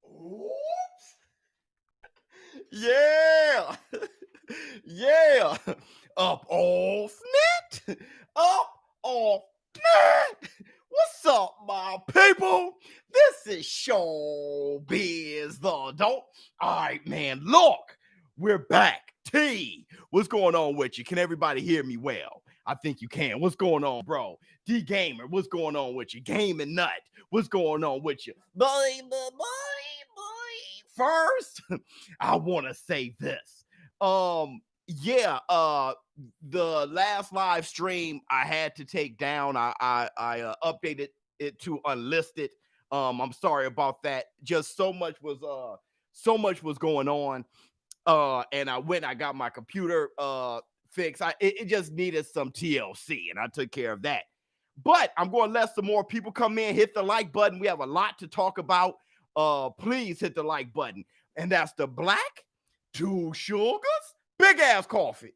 Oops. Yeah. Yeah. Up off net. Up off net. What's up, my people? This is ShowBizz the adult. All right, man. Look, we're back. T, what's going on with you? Can everybody hear me well? I think you can. What's going on, bro? D Gamer, what's going on with you? Gaming Nut, what's going on with you? Boy. First, I want to say this. Yeah, the last live stream I had to take down. I updated it to unlisted. I'm sorry about that. Just so much was going on. And I got my computer fixed. It just needed some TLC, and I took care of that. But I'm going to let some more people come in, hit the like button. We have a lot to talk about. Please hit the like button. And that's the black, 2 sugars, big ass coffee.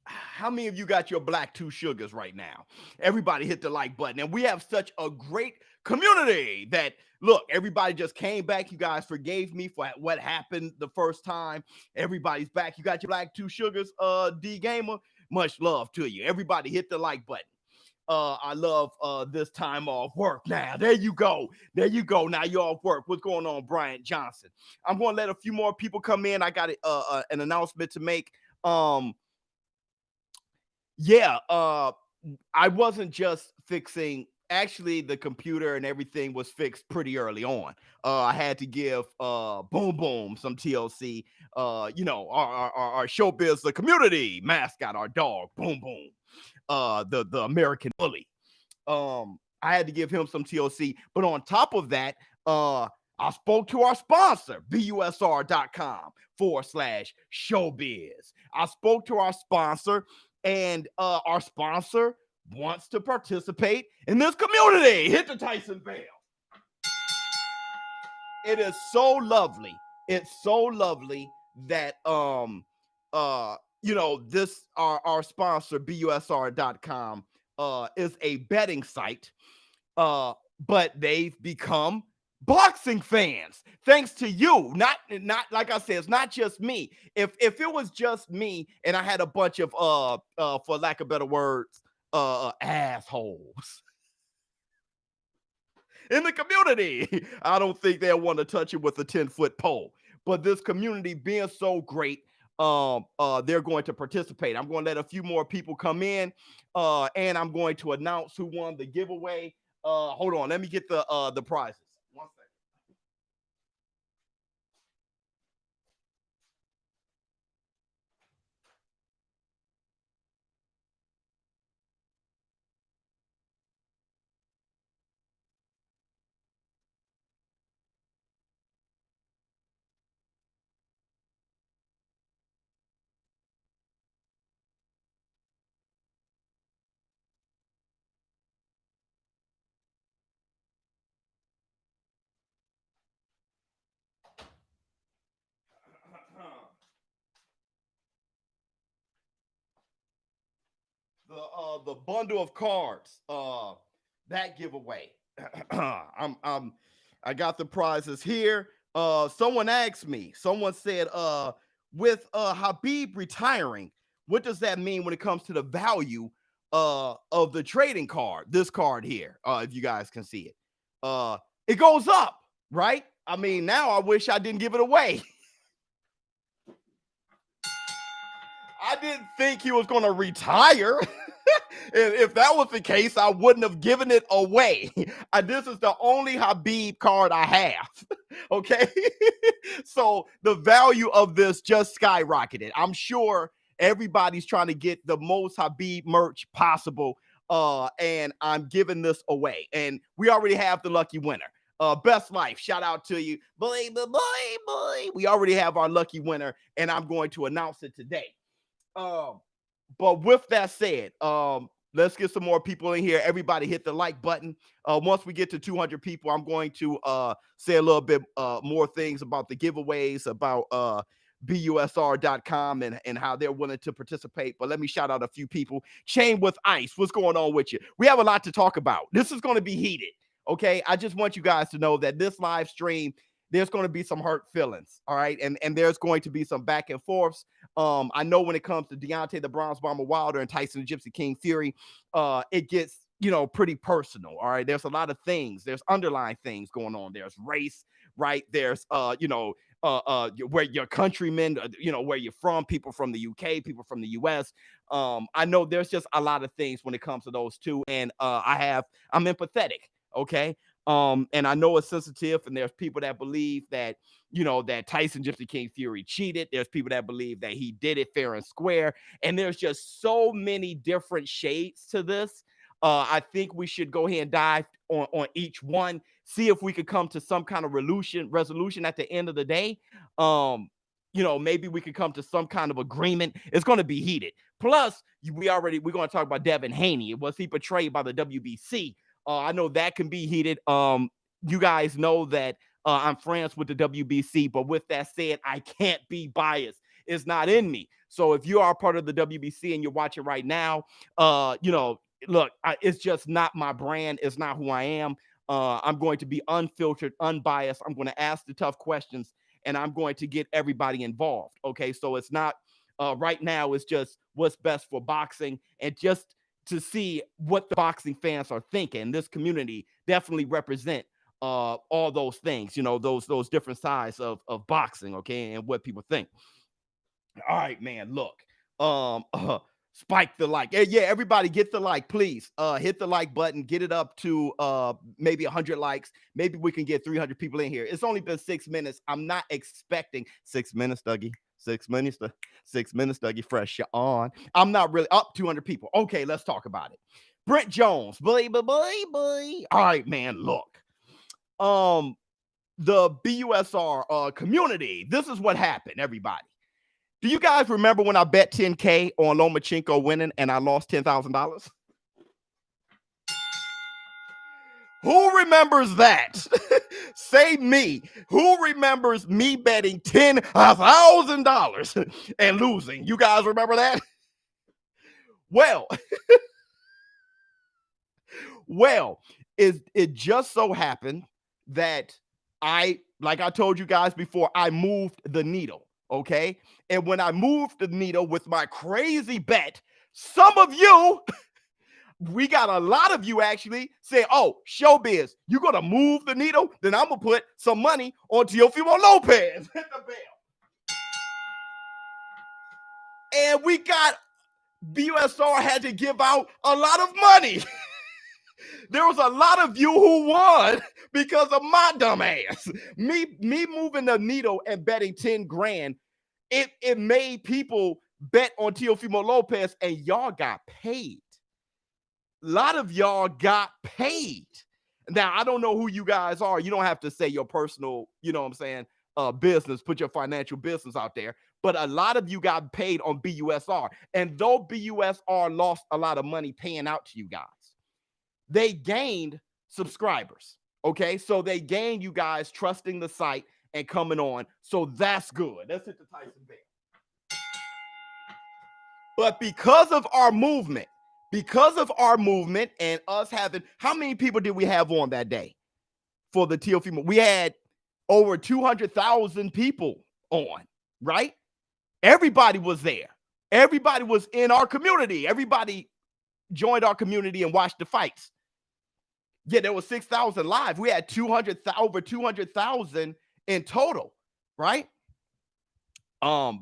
How many of you got your black 2 sugars right now? Everybody hit the like button. And we have such a great community that, look, everybody just came back. You guys forgave me for what happened the first time. Everybody's back. You got your black 2 sugars, D Gamer. Much love to you. Everybody hit the like button. I love this time off work. Now, there you go. There you go. Now you're off work. What's going on, Brian Johnson? I'm going to let a few more people come in. I got an announcement to make. Yeah, I wasn't just fixing. Actually, the computer and everything was fixed pretty early on. I had to give Boom Boom some TLC. Our ShowBizz, the community mascot, our dog, Boom Boom. The American bully. I had to give him some TLC. But on top of that, I spoke to our sponsor, busr.com/showbiz. I spoke to our sponsor, and our sponsor wants to participate in this community. Hit the Tyson bell. It is so lovely. It's so lovely that this our sponsor, busr.com, is a betting site, but they've become boxing fans thanks to you. Not like I said, it's not just me. If it was just me and I had a bunch of for lack of better words, assholes in the community, I don't think they'll want to touch it with a 10-foot pole. But this community being so great, they're going to participate. I'm going to let a few more people come in, and I'm going to announce who won the giveaway. Hold on, let me get the prizes. One second. The bundle of cards, that giveaway. I got the prizes here. Someone asked me, someone said, with Habib retiring, what does that mean when it comes to the value of the trading card? This card here, if you guys can see it, it goes up, right? I mean, now I wish I didn't give it away. I didn't think he was going to retire. If that was the case, I wouldn't have given it away. This is the only Habib card I have. Okay. So the value of this just skyrocketed. I'm sure everybody's trying to get the most Habib merch possible. And I'm giving this away. And we already have the lucky winner. Best Life, shout out to you. Boy. We already have our lucky winner, and I'm going to announce it today. But with that said, let's get some more people in here. Everybody hit the like button. Once we get to 200 people, I'm going to say a little bit more things about the giveaways, about busr.com and how they're willing to participate. But let me shout out a few people. Chain with Ice, what's going on with you? We have a lot to talk about. This is going to be heated. Okay, I just want you guys to know that this live stream, there's going to be some hurt feelings, all right, and there's going to be some back and forths. I know when it comes to Deontay the Bronze Bomber Wilder and Tyson the Gypsy King Fury, it gets pretty personal, all right. There's a lot of things. There's underlying things going on. There's race, right? There's where your countrymen, where you're from, people from the UK, people from the US. I know there's just a lot of things when it comes to those two, and I'm empathetic. Okay. And I know it's sensitive, and there's people that believe that, that Tyson Gypsy King Fury cheated. There's people that believe that he did it fair and square. And there's just so many different shades to this. I think we should go ahead and dive on each one, see if we could come to some kind of resolution at the end of the day. Maybe we could come to some kind of agreement. It's going to be heated. Plus, we're going to talk about Devin Haney. Was he portrayed by the WBC? I know that can be heated. You guys know that I'm friends with the WBC, but with that said, I can't be biased. It's not in me. So if you are part of the WBC and you're watching right now, look, it's just not my brand. It's not who I am. I'm going to be unfiltered, unbiased. I'm going to ask the tough questions, and I'm going to get everybody involved. Okay, so it's not right now. It's just what's best for boxing, and just to see what the boxing fans are thinking. This community definitely represent all those things, those different sides of boxing, okay, and what people think. All right, man, look, spike the like. Yeah, everybody get the like, please. Hit the like button, get it up to maybe 100 likes. Maybe we can get 300 people in here. It's only been 6 minutes. I'm not expecting 6 minutes, Dougie. 6 minutes, 6 minutes, Dougie. Fresh on. I'm not really up 200 people. Okay, let's talk about it. Brent Jones, boy. All right, man. Look, the BUSR community. This is what happened, everybody. Do you guys remember when I bet 10K on Lomachenko winning and I lost $10,000? Who remembers that? Say me. Who remembers me betting $10,000 and losing? You guys remember that? Well, it just so happened that like I told you guys before, I moved the needle, okay? And when I moved the needle with my crazy bet, some of you... we got a lot of you actually say, oh, ShowBizz, you're going to move the needle? Then I'm going to put some money on Teofimo Lopez. Hit the bell. And we got BUSR had to give out a lot of money. There was a lot of you who won because of my dumb ass. Me moving the needle and betting 10 grand, it made people bet on Teofimo Lopez, and y'all got paid. A lot of y'all got paid. Now, I don't know who you guys are. You don't have to say your personal, business, put your financial business out there. But a lot of you got paid on BUSR. And though BUSR lost a lot of money paying out to you guys, they gained subscribers. Okay, so they gained you guys trusting the site and coming on. So that's good. Let's hit the Tyson bell. But because of our movement and us having, how many people did we have on that day for the Teofimo? We had over 200,000 people on, right? Everybody was there. Everybody was in our community. Everybody joined our community and watched the fights. Yeah, there was 6,000 live. We had over 200,000 in total, right?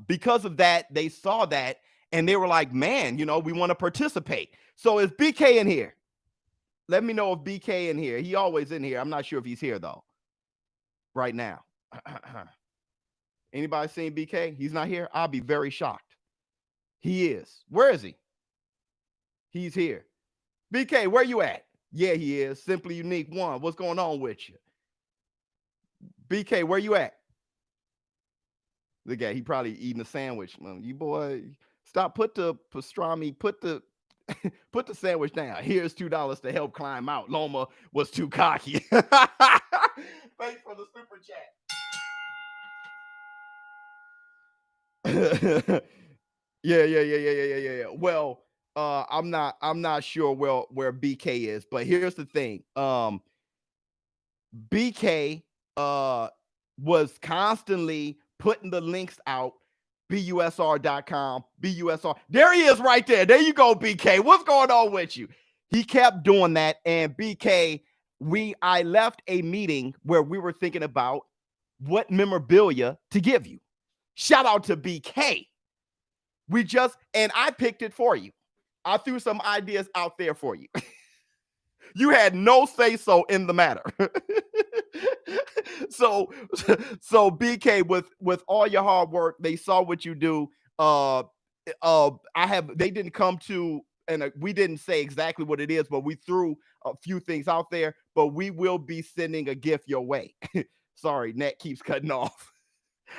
Because of that, they saw that and they were like, man, we want to participate. So is BK in here? Let me know if BK in here. He always in here. I'm not sure if he's here though. Right now. Anybody seen BK? He's not here. I'll be very shocked. He is. Where is he? He's here. BK, where you at? Yeah, he is. Simply Unique One. What's going on with you? BK, where you at? Look at, he probably eating a sandwich. You boy, stop. Put the pastrami. Put the sandwich down. Here's $2 to help climb out. Loma was too cocky. Thanks for the super chat. Yeah. Well, I'm not sure where BK is, but here's the thing. BK was constantly putting the links out, busr.com, busr. There he is right there. There you go, BK. What's going on with you? He kept doing that, and BK, I left a meeting where we were thinking about what memorabilia to give you. Shout out to BK. And I picked it for you. I threw some ideas out there for you. You had no say so in the matter. so BK, with all your hard work, they saw what you do. They didn't come to, and we didn't say exactly what it is, but we threw a few things out there, but we will be sending a gift your way. Sorry, net keeps cutting off.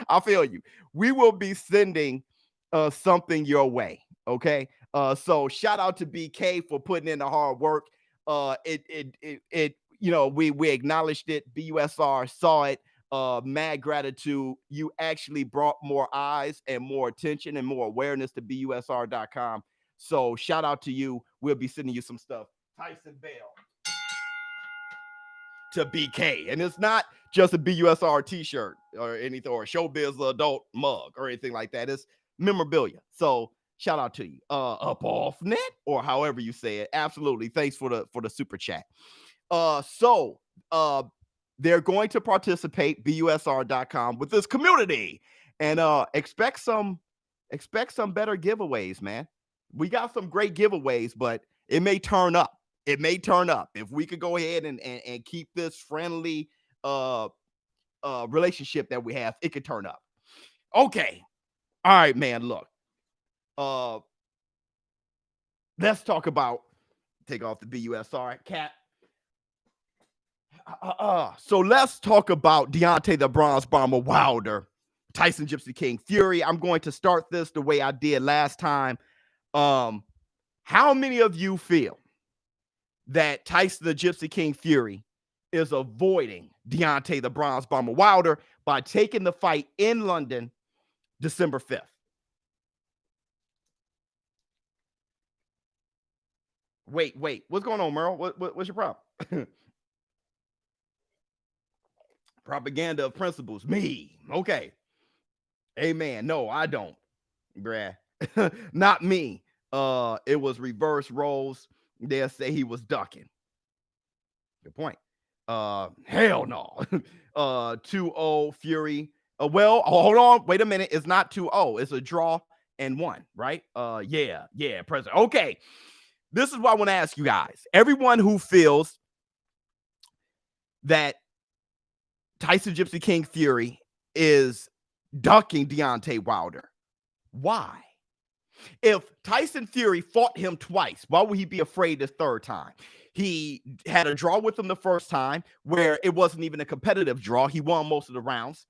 I feel you. We will be sending something your way. Okay. So shout out to BK for putting in the hard work. We acknowledged it. BUSR saw it. Mad gratitude. You actually brought more eyes and more attention and more awareness to busr.com. So shout out to you. We'll be sending you some stuff. Tyson Bell to BK. And it's not just a BUSR t-shirt or anything, or a ShowBizz adult mug or anything like that. It's memorabilia. So shout out to you. Up off net, or however you say it. Absolutely. Thanks for the super chat. They're going to participate, busr.com, with this community, and expect some better giveaways, man. We got some great giveaways, but it may turn up. It may turn up. If we could go ahead and keep this friendly relationship that we have, it could turn up. Okay. All right, man. Look. Let's talk about, take off the BUSR cap. So let's talk about Deontay the Bronze Bomber Wilder, Tyson Gypsy King Fury. I'm going to start this the way I did last time. How many of you feel that Tyson the Gypsy King Fury is avoiding Deontay the Bronze Bomber Wilder by taking the fight in London December 5th? Wait. What's going on, Merle? What's your problem? Propaganda of principles. Me. Okay. Amen. No, I don't. Bruh. Not me. It was reverse roles. They'll say he was ducking. Good point. Hell no. 2-0 Fury. Well, hold on. Wait a minute. It's not 2-0. It's a draw and 1, right? Yeah, President. Okay. This is what I want to ask you guys. Everyone who feels that Tyson Gypsy King Fury is ducking Deontay Wilder, why? If Tyson Fury fought him twice, why would he be afraid this third time? He had a draw with him the first time where it wasn't even a competitive draw. He won most of the rounds.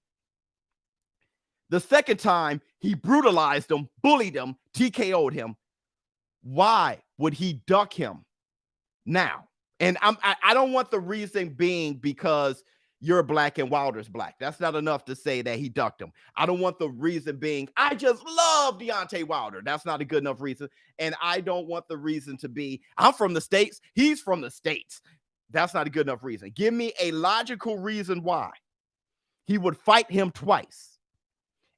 The second time, he brutalized him, bullied him, TKO'd him. Why would he duck him now? And I don't want the reason being because you're black and Wilder's black. That's not enough to say that he ducked him. I don't want the reason being, I just love Deontay Wilder. That's not a good enough reason. And I don't want the reason to be, I'm from the States. He's from the States. That's not a good enough reason. Give me a logical reason why he would fight him twice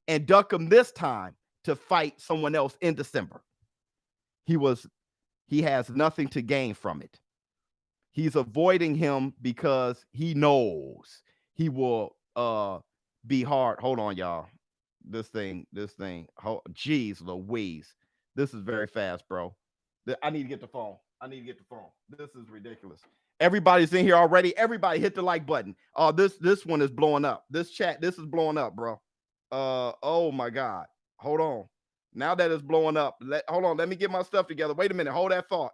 and duck him this time to fight someone else in December. He has nothing to gain from it. He's avoiding him because he knows he will be hard. Hold on, y'all. This thing. Jeez Louise. This is very fast, bro. I need to get the phone. This is ridiculous. Everybody's in here already. Everybody hit the like button. This one is blowing up. This is blowing up, bro. Oh my God. Hold on. Now that it's blowing up. Hold on. Let me get my stuff together. Wait a minute. Hold that thought.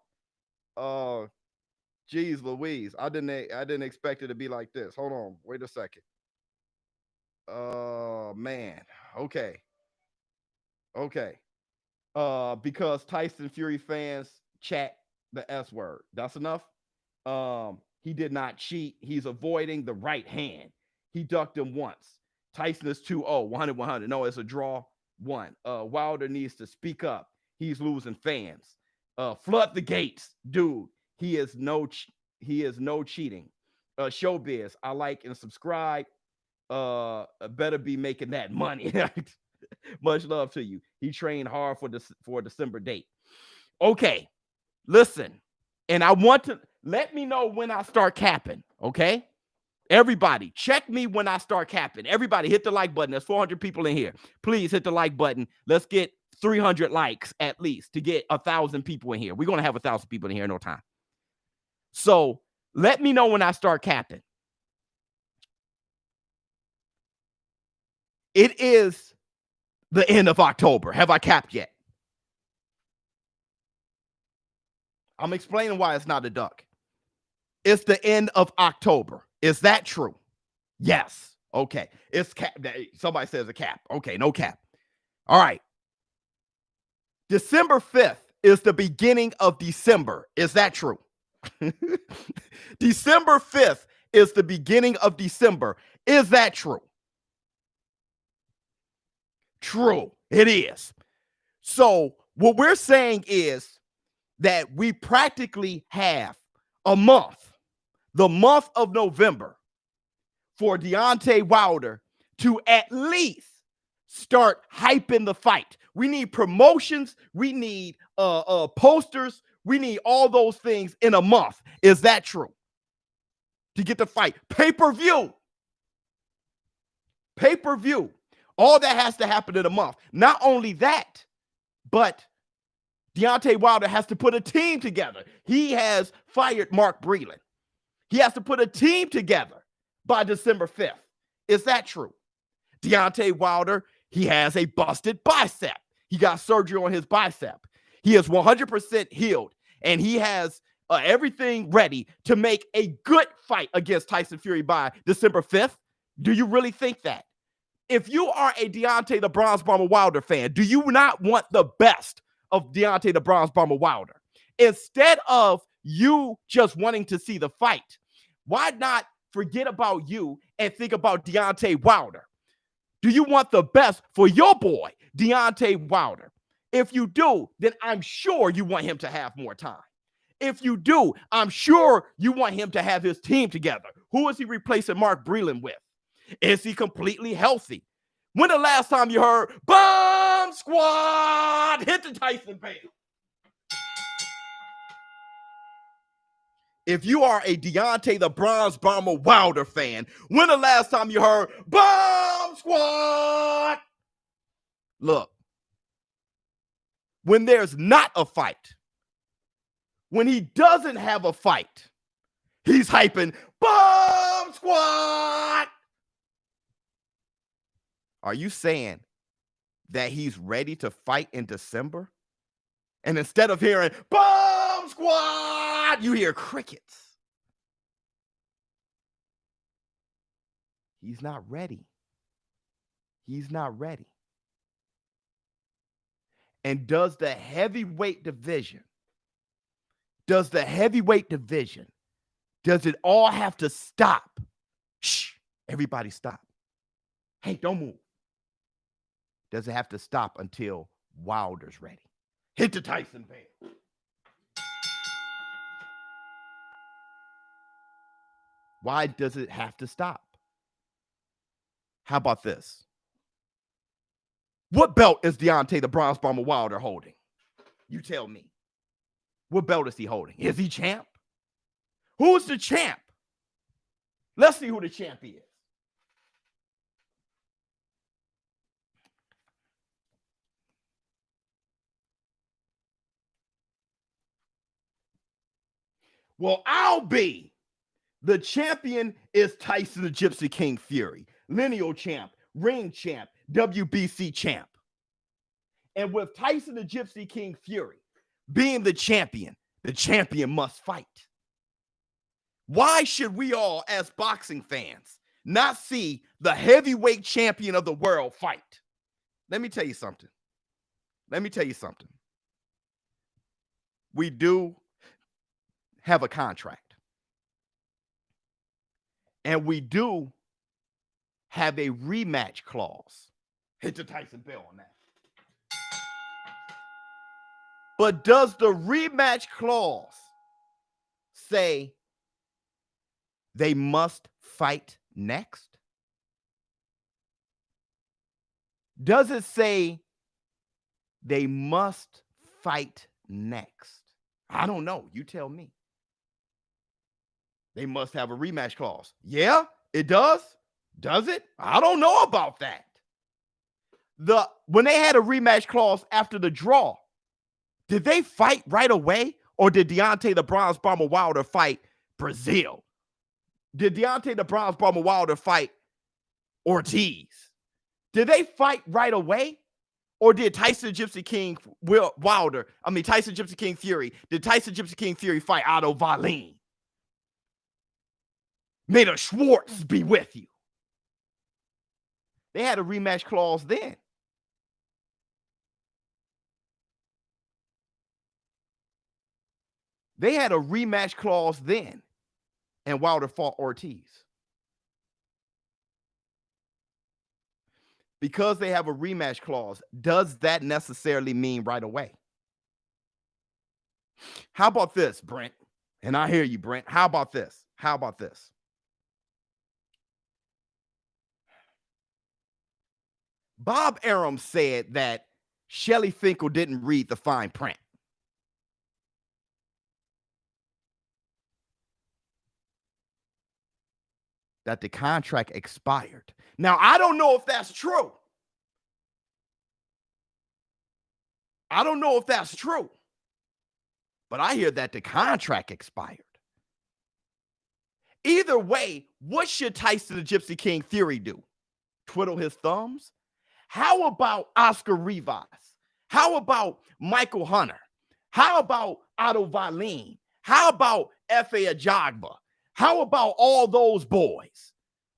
Jeez Louise. I didn't expect it to be like this. Hold on. Wait a second. Man. Okay. Because Tyson Fury fans chat the S word. That's enough. He did not cheat. He's avoiding the right hand. He ducked him once. Tyson is 2-0, 100-100. No, it's a draw. one. Wilder needs to speak up. He's losing fans. Flood the gates, dude. He is no cheating. ShowBizz, I like and subscribe. Better be making that money. Much love to you. He trained hard for a December date. Okay, listen, and I want to let me know when I start capping. Okay, everybody, check me when I start capping. Everybody, hit the like button. There's 400 people in here. Please hit the like button. Let's get 300 likes at least to get 1,000 people in here. We're gonna have 1,000 people in here in no time. So let me know when I start capping. It is the end of October. Have I capped yet? I'm explaining why it's not a duck. It's the end of October. Is that true? Yes. Okay. It's cap. Somebody says a cap. Okay, no cap. All right. December 5th is the beginning of December. Is that true? December 5th is the beginning of December. Is that true? True. It is. So what we're saying is that we practically have a month, the month of November, for Deontay Wilder to at least start hyping the fight. We need promotions. We need posters. We need all those things in a month. Is that true? To get the fight. Pay-per-view. Pay-per-view. All that has to happen in a month. Not only that, but Deontay Wilder has to put a team together. He has fired Mark Breland. He has to put a team together by December 5th. Is that true? Deontay Wilder, he has a busted bicep. He got surgery on his bicep. He is 100% healed, and he has everything ready to make a good fight against Tyson Fury by December 5th. Do you really think that? If you are a Deontay the Bronze Bomber Wilder fan, do you not want the best of Deontay the Bronze Bomber Wilder? Instead of you just wanting to see the fight, why not forget about you and think about Deontay Wilder? Do you want the best for your boy, Deontay Wilder? If you do, then I'm sure you want him to have more time. If you do, I'm sure you want him to have his team together. Who is he replacing Mark Breland with? Is he completely healthy? When the last time you heard, Bomb Squad, hit the Tyson bell? If you are a Deontay the Bronze Bomber Wilder fan, when the last time you heard, Bomb Squad? Look, when there's not a fight, when he doesn't have a fight, he's hyping, Bomb Squad! Are you saying that he's ready to fight in December? And instead of hearing, Bomb Squad, you hear crickets. He's not ready. He's not ready. And does the heavyweight division, does it all have to stop? Shh, everybody stop. Hey, don't move. Does it have to stop until Wilder's ready? Hit the Tyson bell. Why does it have to stop? How about this? What belt is Deontay the Bronze Bomber Wilder holding? You tell me. What belt is he holding? Is he champ? Who's the champ? Let's see who the champ is. Well, I'll be. The champion is Tyson the Gypsy King Fury, lineal champ, ring champ, WBC champ. And with Tyson the Gypsy King Fury being the champion must fight. Why should we all, as boxing fans, not see the heavyweight champion of the world fight? Let me tell you something. We do have a contract. And we do have a rematch clause. Hit the Tyson bell on that. But does the rematch clause say they must fight next? Does it say they must fight next? I don't know. You tell me. They must have a rematch clause. Yeah, it does. Does it? I don't know about that. When they had a rematch clause after the draw, did they fight right away? Or did Deontay the Bronze Bomber Wilder fight Brazil? Did Deontay the Bronze Bomber Wilder fight Ortiz? Did they fight right away? Or did Tyson Gypsy King Fury, did Tyson Gypsy King Fury fight Otto Wallin? May the Schwartz be with you. They had a rematch clause then. They had a rematch clause then, and Wilder fought Ortiz. Because they have a rematch clause, does that necessarily mean right away? How about this, Brent? And I hear you, Brent. How about this? How about this? Bob Arum said that Shelly Finkel didn't read the fine print. That the contract expired. Now, I don't know if that's true. I don't know if that's true. But I hear that the contract expired. Either way, what should Tyson the Gypsy King Fury do? Twiddle his thumbs? How about Oscar Rivas? How about Michael Hunter? How about Otto Wallin? How about Efe Ajagba? How about all those boys?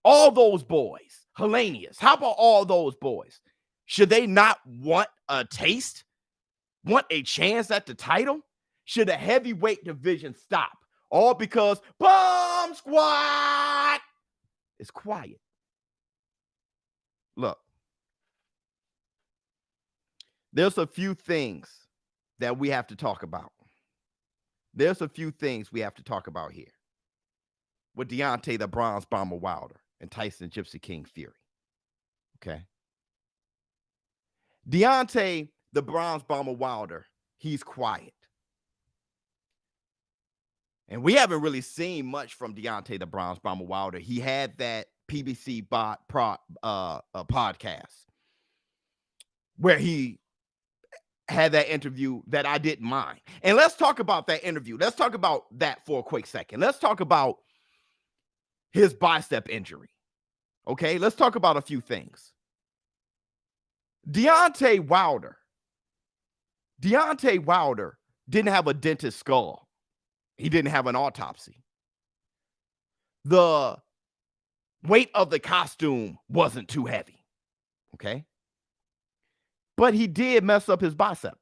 All those boys. Hellenius. How about all those boys? Should they not want a taste? Want a chance at the title? Should the heavyweight division stop? All because Bomb Squad is quiet. Look, there's a few things that we have to talk about. There's a few things we have to talk about here with Deontay the Bronze Bomber Wilder and Tyson Gypsy King Fury. Okay. Deontay the Bronze Bomber Wilder, he's quiet. And we haven't really seen much from Deontay the Bronze Bomber Wilder. He had that PBC podcast where he had that interview that I didn't mind. And let's talk about that interview. Let's talk about that for a quick second. Let's talk about his bicep injury. Okay, let's talk about a few things. Deontay Wilder didn't have a dentist skull. He didn't have an autopsy. The weight of the costume wasn't too heavy. Okay. But he did mess up his bicep.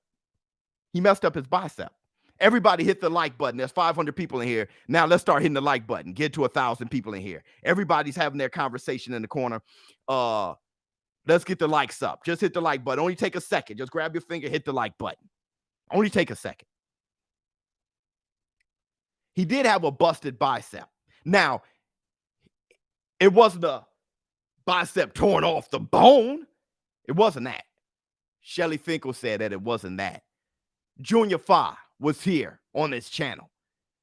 He messed up his bicep. Everybody hit the like button. There's 500 people in here. Now let's start hitting the like button. Get to 1,000 people in here. Everybody's having their conversation in the corner. Let's get the likes up. Just hit the like button. Only take a second. Just grab your finger, hit the like button. Only take a second. He did have a busted bicep. Now, it wasn't a bicep torn off the bone. It wasn't that. Shelly Finkel said that it wasn't that. Junior Fa was here on this channel.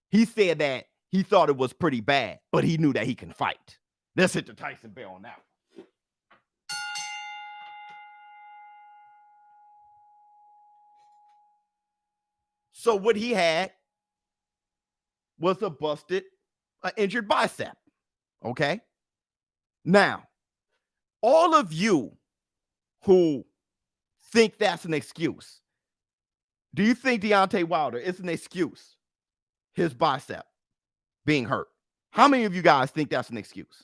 He said that he thought it was pretty bad, but he knew that he can fight. Let's hit the Tyson bell on that one. So what he had was a busted, injured bicep. Okay. Now, all of you who think that's an excuse, do you think Deontay Wilder is an excuse? His bicep being hurt. How many of you guys think that's an excuse?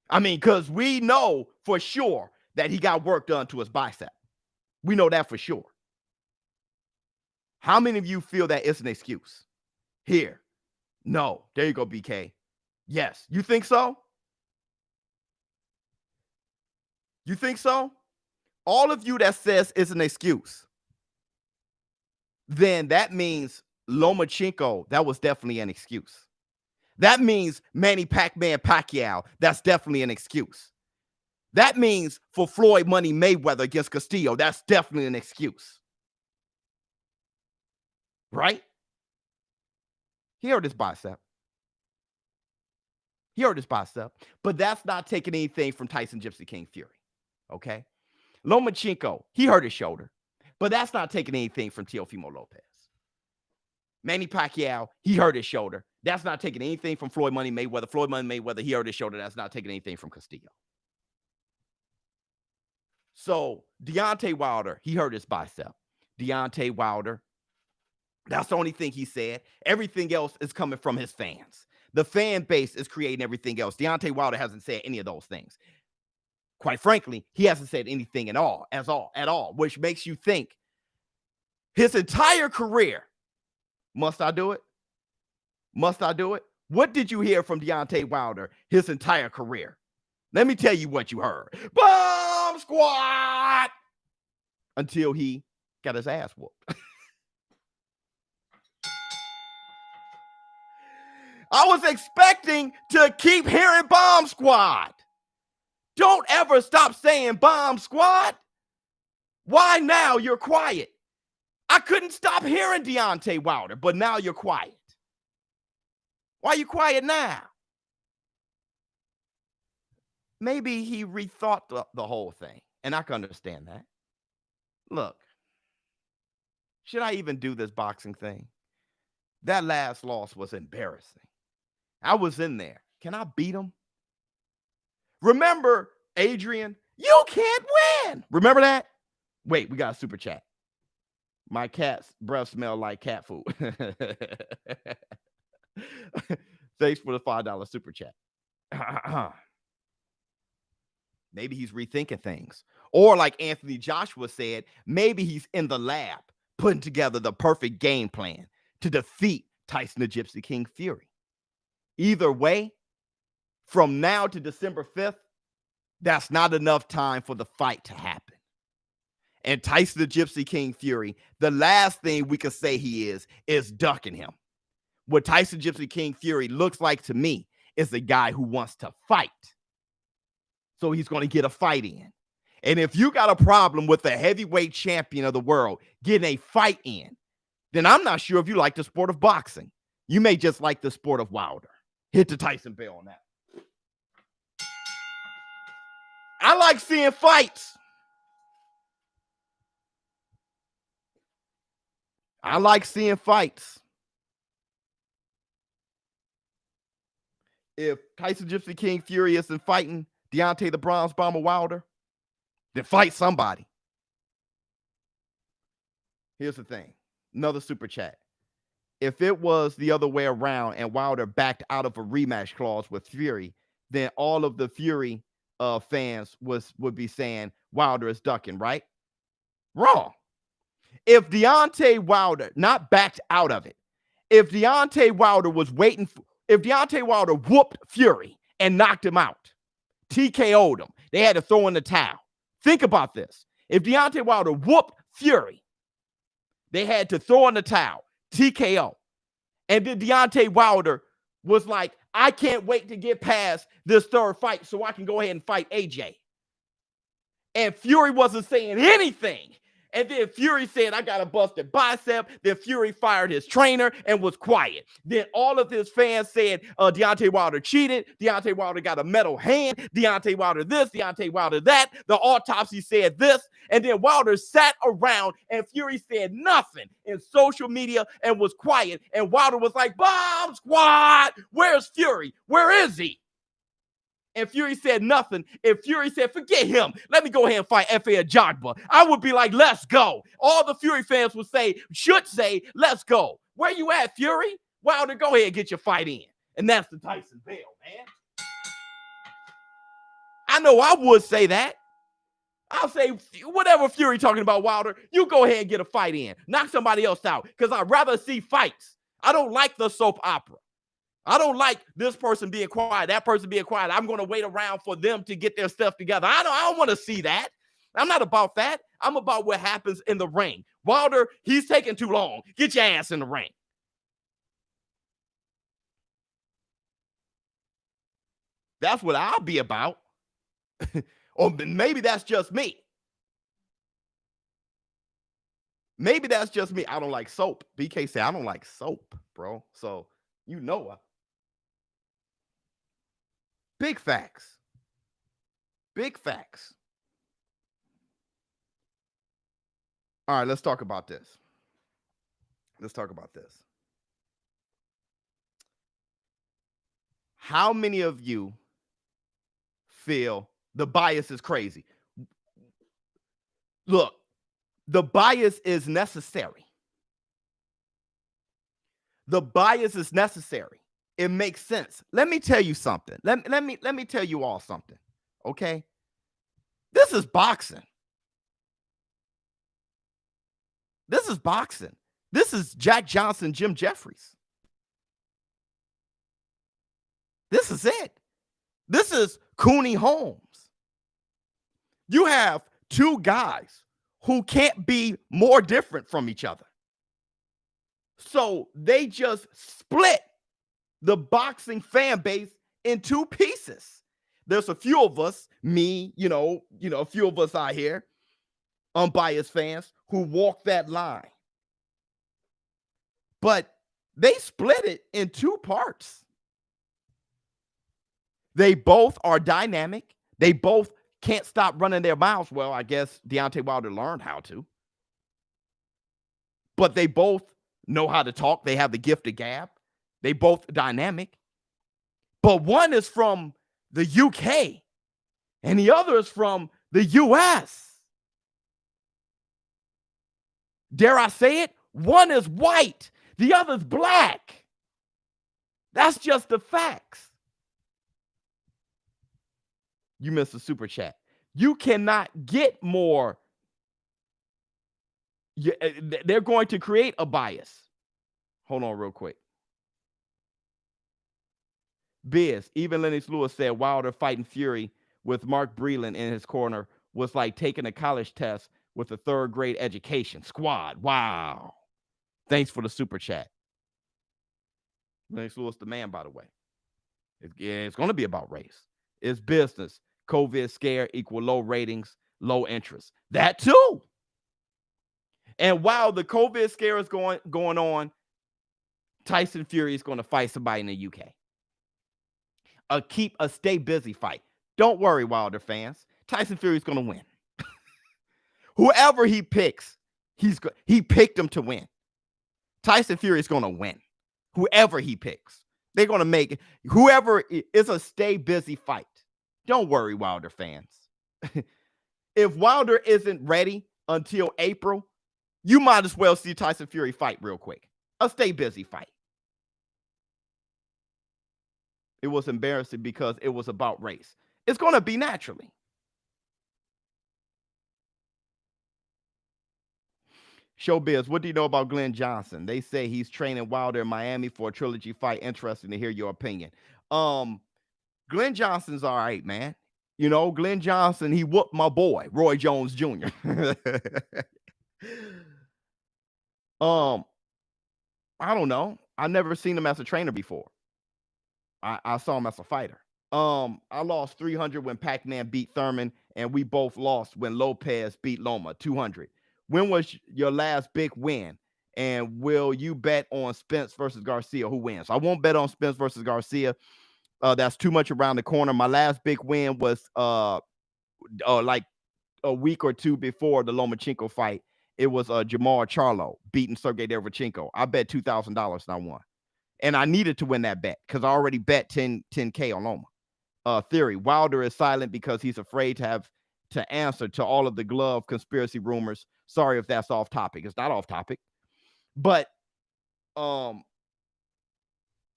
I mean, because we know for sure that he got work done to his bicep. We know that for sure. How many of you feel that it's an excuse? Here. No. There you go, BK. Yes. You think so? You think so? All of you that says it's an excuse, then that means Lomachenko, that was definitely an excuse. That means Manny Pacquiao, that's definitely an excuse. That means for Floyd Money Mayweather against Castillo, that's definitely an excuse. Right? He hurt his bicep. But that's not taking anything from Tyson Gypsy King Fury. Okay? Lomachenko, he hurt his shoulder. But that's not taking anything from Teofimo Lopez. Manny Pacquiao, he hurt his shoulder. That's not taking anything from Floyd Money Mayweather. Floyd Money Mayweather, he hurt his shoulder. That's not taking anything from Castillo. So Deontay Wilder, he hurt his bicep. Deontay Wilder, that's the only thing he said. Everything else is coming from his fans. The fan base is creating everything else. Deontay Wilder hasn't said any of those things. Quite frankly, he hasn't said anything at all, which makes you think his entire career. Must I do it? What did you hear from Deontay Wilder his entire career? Let me tell you what you heard. Bomb squad! Until he got his ass whooped. I was expecting to keep hearing bomb squad. Don't ever stop saying bomb squad. Why now you're quiet? I couldn't stop hearing Deontay Wilder, but now you're quiet. Why are you quiet now? Maybe he rethought the whole thing, and I can understand that. Look, should I even do this boxing thing? That last loss was embarrassing. I was in there. Can I beat him? Remember, Adrian, you can't win. Remember that? Wait, we got a super chat. My cat's breath smell like cat food. Thanks for the $5 super chat. Maybe he's rethinking things. Or like Anthony Joshua said, maybe he's in the lab putting together the perfect game plan to defeat Tyson the Gypsy King Fury. Either way, from now to December 5th, that's not enough time for the fight to happen. And Tyson the Gypsy King Fury, the last thing we could say he is ducking him. What Tyson Gypsy King Fury looks like to me is a guy who wants to fight. So he's going to get a fight in. And if you got a problem with the heavyweight champion of the world getting a fight in, then I'm not sure if you like the sport of boxing. You may just like the sport of Wilder. Hit the Tyson bell on that. I like seeing fights. If Tyson Gypsy King Fury isn't fighting Deontay the Bronze Bomber Wilder, then fight somebody. Here's the thing. Another super chat. If it was the other way around and Wilder backed out of a rematch clause with Fury, then all of the Fury fans would be saying Wilder is ducking, right? Wrong. If Deontay Wilder not backed out of it, if Deontay Wilder whooped Fury and knocked him out, TKO'd him, they had to throw in the towel. Think about this. If Deontay Wilder whooped Fury, they had to throw in the towel, TKO. And then Deontay Wilder was like, I can't wait to get past this third fight so I can go ahead and fight AJ. And Fury wasn't saying anything. And then Fury said, I got a busted bicep. Then Fury fired his trainer and was quiet. Then all of his fans said Deontay Wilder cheated. Deontay Wilder got a metal hand. Deontay Wilder this, Deontay Wilder that. The autopsy said this. And then Wilder sat around and Fury said nothing in social media and was quiet. And Wilder was like, Bomb Squad, where's Fury? Where is he? And Fury said nothing. If Fury said, forget him, let me go ahead and fight F.A. Ajagba, I would be like, let's go. All the Fury fans should say, let's go. Where you at, Fury? Wilder, go ahead and get your fight in. And that's the Tyson bell, man. I know I would say that. I'll say, whatever Fury talking about, Wilder, you go ahead and get a fight in. Knock somebody else out, because I'd rather see fights. I don't like the soap opera. I don't like this person being quiet, that person being quiet. I'm going to wait around for them to get their stuff together. I don't want to see that. I'm not about that. I'm about what happens in the ring. Wilder, he's taking too long. Get your ass in the ring. That's what I'll be about. Or maybe that's just me. Maybe that's just me. I don't like soap. BK said, I don't like soap, bro. So, you know, big facts. Big facts. All right, let's talk about this. Let's talk about this. How many of you feel the bias is crazy? Look, the bias is necessary. The bias is necessary. It makes sense. Let me tell you something. Let me tell you all something. Okay? This is boxing. This is boxing. This is Jack Johnson, Jim Jeffries. This is it. This is Cooney Holmes. You have two guys who can't be more different from each other. So they just split the boxing fan base in two pieces. There's a few of us, me, a few of us out here, unbiased fans, who walk that line. But they split it in two parts. They both are dynamic. They both can't stop running their mouths. Well, I guess Deontay Wilder learned how to. But they both know how to talk. They have the gift of gab. They both dynamic. But one is from the UK and the other is from the US. Dare I say it? One is white. The other's black. That's just the facts. You missed a super chat. You cannot get more. They're going to create a bias. Hold on real quick. Biz, even Lennox Lewis said Wilder fighting Fury with Mark Breland in his corner was like taking a college test with a third grade education. Squad. Wow. Thanks for the super chat. Lennox Lewis, the man, by the way. It's going to be about race. It's business. COVID scare equal low ratings, low interest. That too. And while the COVID scare is going on, Tyson Fury is going to fight somebody in the UK. A stay busy fight. Don't worry, Wilder fans. Tyson Fury is going to win. Whoever he picks, he picked him to win. Tyson Fury is going to win. Whoever he picks, they're going to make it. Whoever is a stay busy fight. Don't worry, Wilder fans. If Wilder isn't ready until April, you might as well see Tyson Fury fight real quick. A stay busy fight. It was embarrassing because it was about race. It's going to be naturally. ShowBizz, what do you know about Glenn Johnson? They say he's training Wilder in Miami for a trilogy fight. Interesting to hear your opinion. Glenn Johnson's all right, man. Glenn Johnson, he whooped my boy, Roy Jones Jr. I don't know. I've never seen him as a trainer before. I saw him as a fighter. I lost 300 when Pac-Man beat Thurman, and we both lost when Lopez beat Loma, 200. When was your last big win? And will you bet on Spence versus Garcia? Who wins? I won't bet on Spence versus Garcia. That's too much around the corner. My last big win was like a week or two before the Lomachenko fight. It was Jamal Charlo beating Sergey Derevchenko. I bet $2,000 and I won. And I needed to win that bet because I already bet 10K on Loma. Theory. Wilder is silent because he's afraid to answer to all of the glove conspiracy rumors. Sorry if that's off topic. It's not off topic. But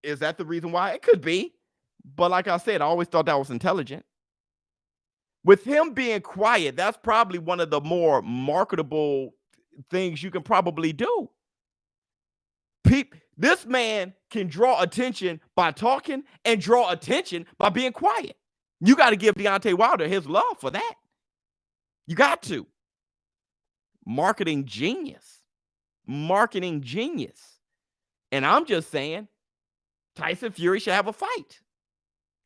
is that the reason why? It could be. But like I said, I always thought that was intelligent. With him being quiet, that's probably one of the more marketable things you can probably do. This man can draw attention by talking and draw attention by being quiet. You got to give Deontay Wilder his love for that. You got to. Marketing genius. Marketing genius. And I'm just saying, Tyson Fury should have a fight.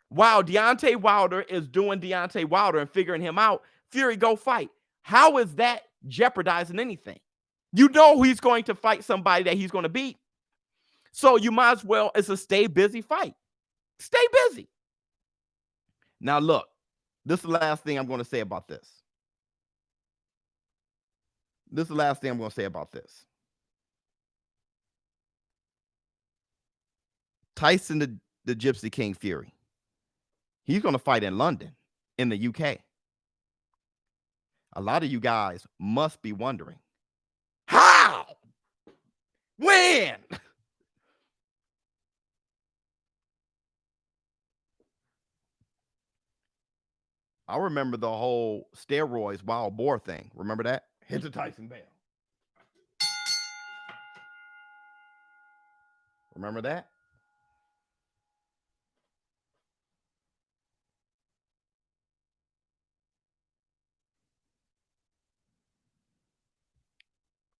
While Deontay Wilder is doing Deontay Wilder and figuring him out, Fury go fight. How is that jeopardizing anything? You know he's going to fight somebody that he's going to beat. So you might as well, it's a stay busy fight. Stay busy. Now look, this is the last thing I'm going to say about this. This is the last thing I'm going to say about this. Tyson the Gypsy King Fury. He's going to fight in London, in the UK. A lot of you guys must be wondering, how? When? I remember the whole steroids wild boar thing. Remember that? Hit the Tyson bell. Remember that?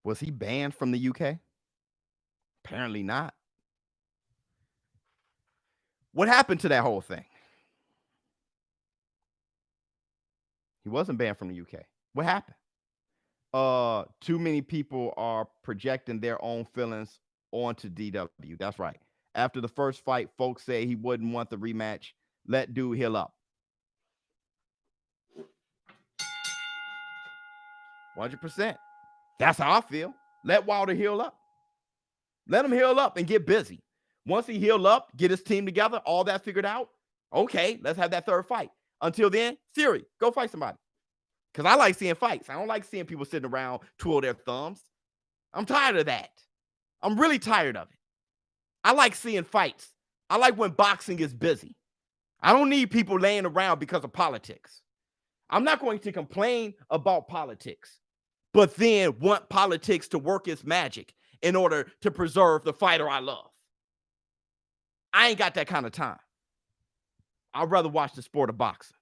Was he banned from the UK? Apparently not. What happened to that whole thing? He wasn't banned from the UK. What happened? Too many people are projecting their own feelings onto DW. That's right. After the first fight, folks say he wouldn't want the rematch. Let dude heal up. 100%. That's how I feel. Let Wilder heal up. Let him heal up and get busy. Once he heal up, get his team together, all that figured out. Okay, let's have that third fight. Until then, Fury, go fight somebody. Because I like seeing fights. I don't like seeing people sitting around twiddle their thumbs. I'm tired of that. I'm really tired of it. I like seeing fights. I like when boxing is busy. I don't need people laying around because of politics. I'm not going to complain about politics, but then want politics to work its magic in order to preserve the fighter I love. I ain't got that kind of time. I'd rather watch the sport of boxing.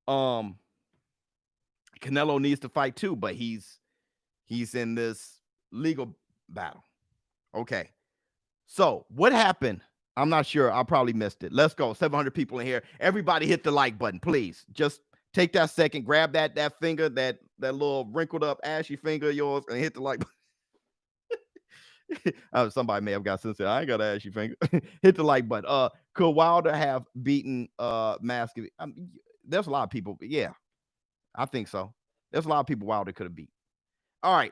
Canelo needs to fight too, but he's in this legal battle. Okay. So what happened? I'm not sure. I probably missed it. Let's go. 700 people in here. Everybody hit the like button, please. Just take that second, grab that finger, that little wrinkled up ashy finger of yours, and hit the like button. Somebody may have got sensitive. I ain't got an ashy finger. Hit the like button. Could Wilder have beaten Mask? There's a lot of people. Yeah, I think so. There's a lot of people Wilder could have beat. All right.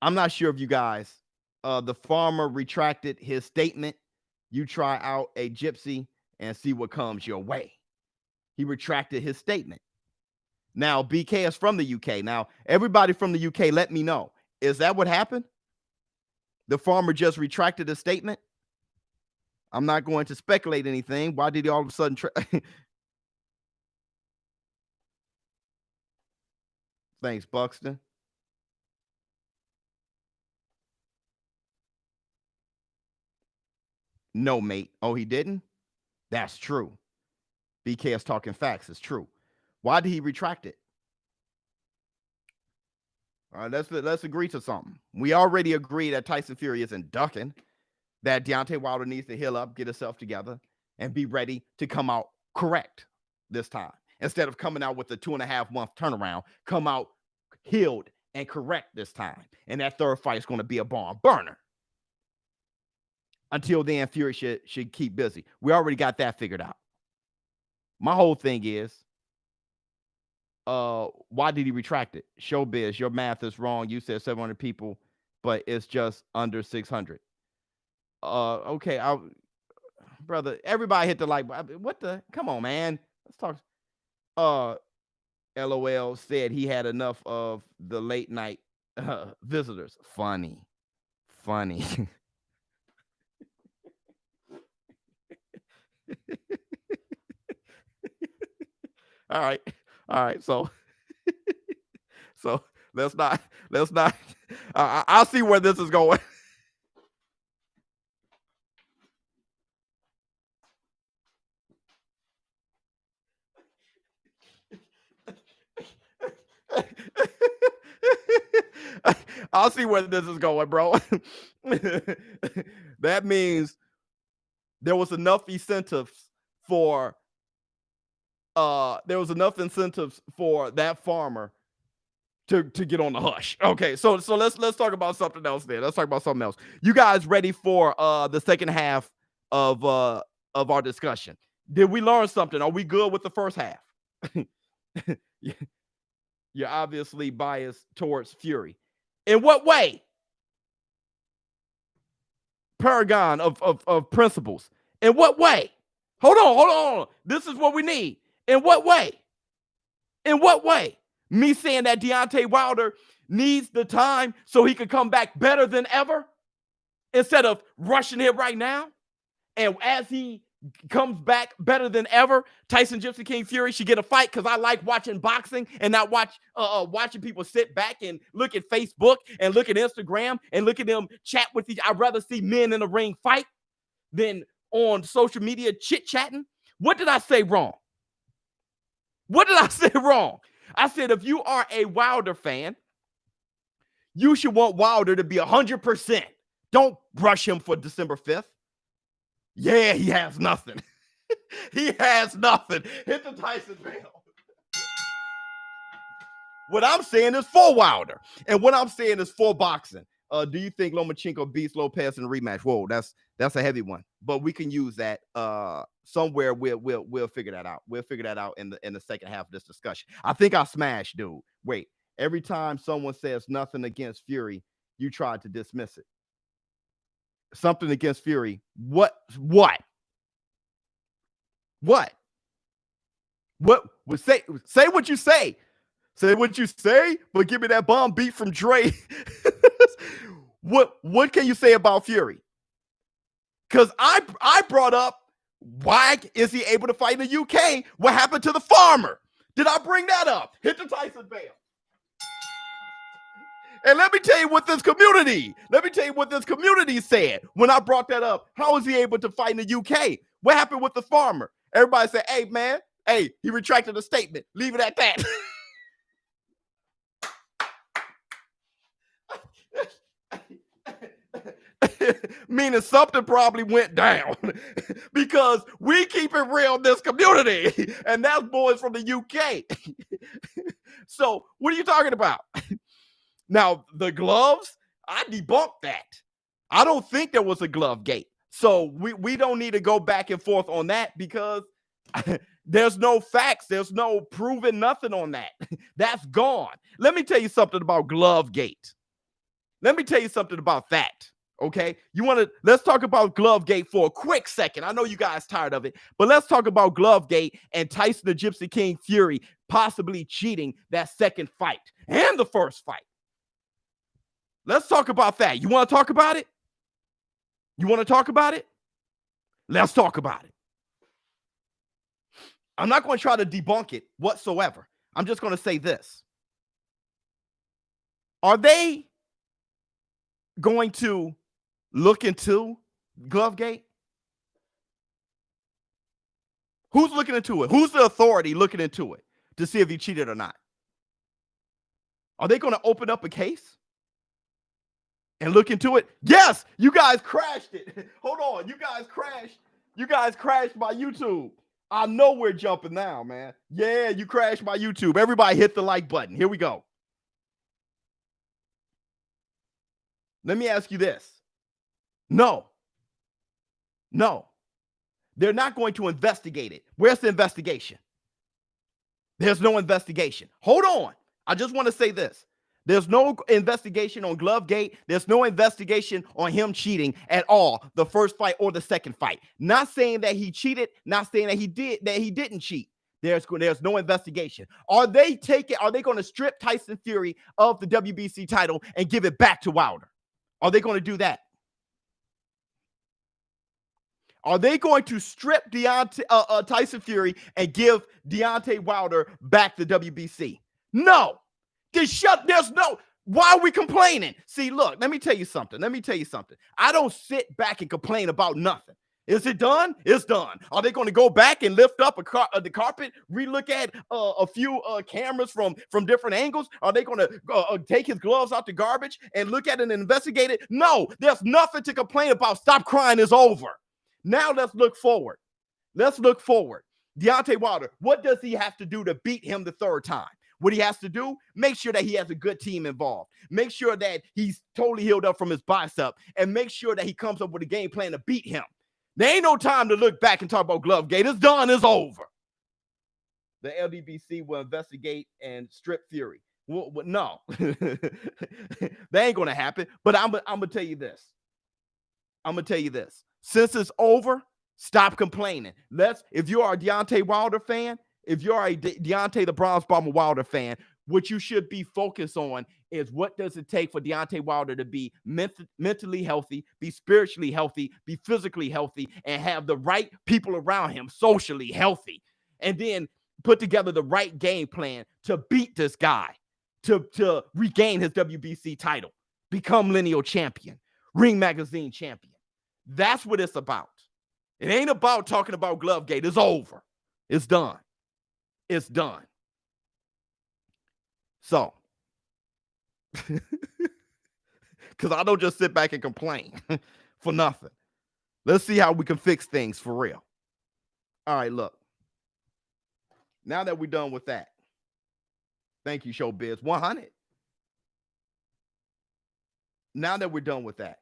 I'm not sure if you guys, the farmer retracted his statement. You try out a gypsy and see what comes your way. He retracted his statement. Now, BK is from the UK. Now, everybody from the UK, let me know. Is that what happened? The farmer just retracted his statement? I'm not going to speculate anything. Why did he all of a sudden Thanks, Buxton. No, mate. Oh, he didn't? That's true. BK is talking facts. It's true. Why did he retract it? All right, let's agree to something. We already agree that Tyson Fury isn't ducking, that Deontay Wilder needs to heal up, get himself together, and be ready to come out correct this time. Instead of coming out with a 2.5-month turnaround, come out healed and correct this time. And that third fight is going to be a barn burner. Until then, Fury should keep busy. We already got that figured out. My whole thing is, why did he retract it? ShowBizz, your math is wrong. You said 700 people, but it's just under 600. Okay, brother, everybody hit the like. What the? Come on, man. Let's talk. LOL said he had enough of the late night visitors. Funny. All right. So let's not. I'll see where this is going. I'll see where this is going, bro. That means there was enough incentives for that farmer to get on the hush. Okay, so let's talk about something else there. Let's talk about something else. You guys ready for the second half of our discussion? Did we learn something? Are we good with the first half? You're obviously biased towards Fury. In what way? Paragon of principles. In what way? Hold on. This is what we need. In what way? In what way? Me saying that Deontay Wilder needs the time so he could come back better than ever instead of rushing it right now. And as he comes back better than ever, Tyson Gypsy King Fury should get a fight, because I like watching boxing and not watching people sit back and look at Facebook and look at Instagram and look at them chat with each. I'd rather see men in the ring fight than on social media chit-chatting. What did I say wrong? What did I say wrong? I said if you are a Wilder fan, you should want Wilder to be 100%. Don't rush him for December 5th. Yeah, he has nothing. He has nothing. Hit the Tyson bell. What I'm saying is for Wilder. And what I'm saying is for boxing. Do you think Lomachenko beats Lopez in a rematch? Whoa, that's a heavy one. But we can use that somewhere. We'll figure that out. We'll figure that out in the second half of this discussion. I think I smashed, dude. Wait, every time someone says nothing against Fury, you try to dismiss it. Something against Fury. What? Say what you say. Say what you say, but give me that bomb beat from Dre. What can you say about Fury? Because I brought up, why is he able to fight in the UK? What happened to the farmer? Did I bring that up? Hit the Tyson bell. And let me tell you what this community said when I brought that up. How is he able to fight in the UK? What happened with the farmer? Everybody said, hey, man, he retracted the statement. Leave it at that. Meaning something probably went down because we keep it real in this community, and that's boys from the UK. So what are you talking about? Now, the gloves, I debunked that. I don't think there was a glove gate. So we don't need to go back and forth on that, because there's no facts. There's no proven nothing on that. That's gone. Let me tell you something about glove gate. Let me tell you something about that. Okay, let's talk about Glovegate for a quick second. I know you guys tired of it, but let's talk about Glovegate and Tyson the Gypsy King Fury possibly cheating that second fight and the first fight. Let's talk about that. You want to talk about it? Let's talk about it. I'm not going to try to debunk it whatsoever. I'm just going to say this. Are they going to look into Glovegate? Who's looking into it? Who's the authority looking into it to see if he cheated or not? Are they going to open up a case and look into it? Yes, you guys crashed it. Hold on, you guys crashed my YouTube. I know we're jumping now, man. Yeah, you crashed my YouTube. Everybody hit the like button. Here we go. Let me ask you this. No. They're not going to investigate it. Where's the investigation? There's no investigation. Hold on. I just want to say this. There's no investigation on Glovegate. There's no investigation on him cheating at all, the first fight or the second fight. Not saying that he cheated, not saying that he didn't cheat. There's no investigation. Are they going to strip Tyson Fury of the WBC title and give it back to Wilder? Are they going to do that? Are they going to strip Tyson Fury and give Deontay Wilder back the WBC? No. Why are we complaining? See, look, let me tell you something. I don't sit back and complain about nothing. Is it done? It's done. Are they going to go back and lift up the carpet, relook at a few cameras from different angles? Are they going to take his gloves out the garbage and look at it and investigate it? No, there's nothing to complain about. Stop crying. It's over. Now let's look forward. Let's look forward. Deontay Wilder, what does he have to do to beat him the third time? What he has to do, make sure that he has a good team involved. Make sure that he's totally healed up from his bicep, and make sure that he comes up with a game plan to beat him. There ain't no time to look back and talk about Glovegate. It's done. It's over. The LWBC will investigate and strip Fury. Well, no. That ain't going to happen. But I'm going to tell you this. Since it's over, stop complaining. If you are a Deontay Wilder fan, if you're a Deontay the Bronze Bomber Wilder fan, what you should be focused on is what does it take for Deontay Wilder to be mentally healthy, be spiritually healthy, be physically healthy, and have the right people around him socially healthy. And then put together the right game plan to beat this guy, to regain his WBC title, become lineal champion, Ring Magazine champion. That's what it's about. It ain't about talking about Glovegate. It's over. It's done. It's done. So, because I don't just sit back and complain for nothing. Let's see how we can fix things for real. All right, look. Now that we're done with that, thank you, ShowBizz 100. Now that we're done with that,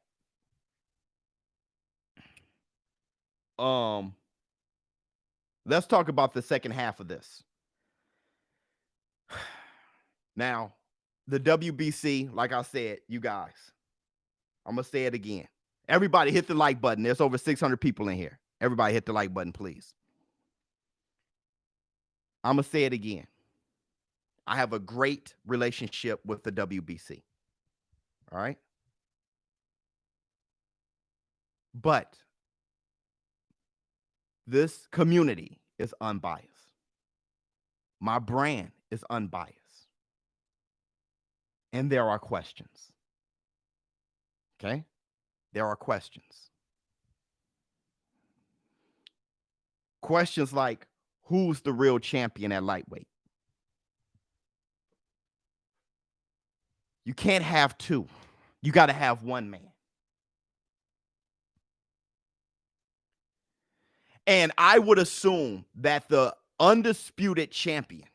let's talk about the second half of this. Now, the WBC, like I said, you guys, I'm going to say it again. Everybody hit the like button. There's over 600 people in here. Everybody hit the like button, please. I'm going to say it again. I have a great relationship with the WBC. All right? But this community is unbiased. My brand is unbiased. And there are questions. Okay? There are questions. Questions like, who's the real champion at lightweight? You can't have two. You got to have one man. And I would assume that the undisputed champion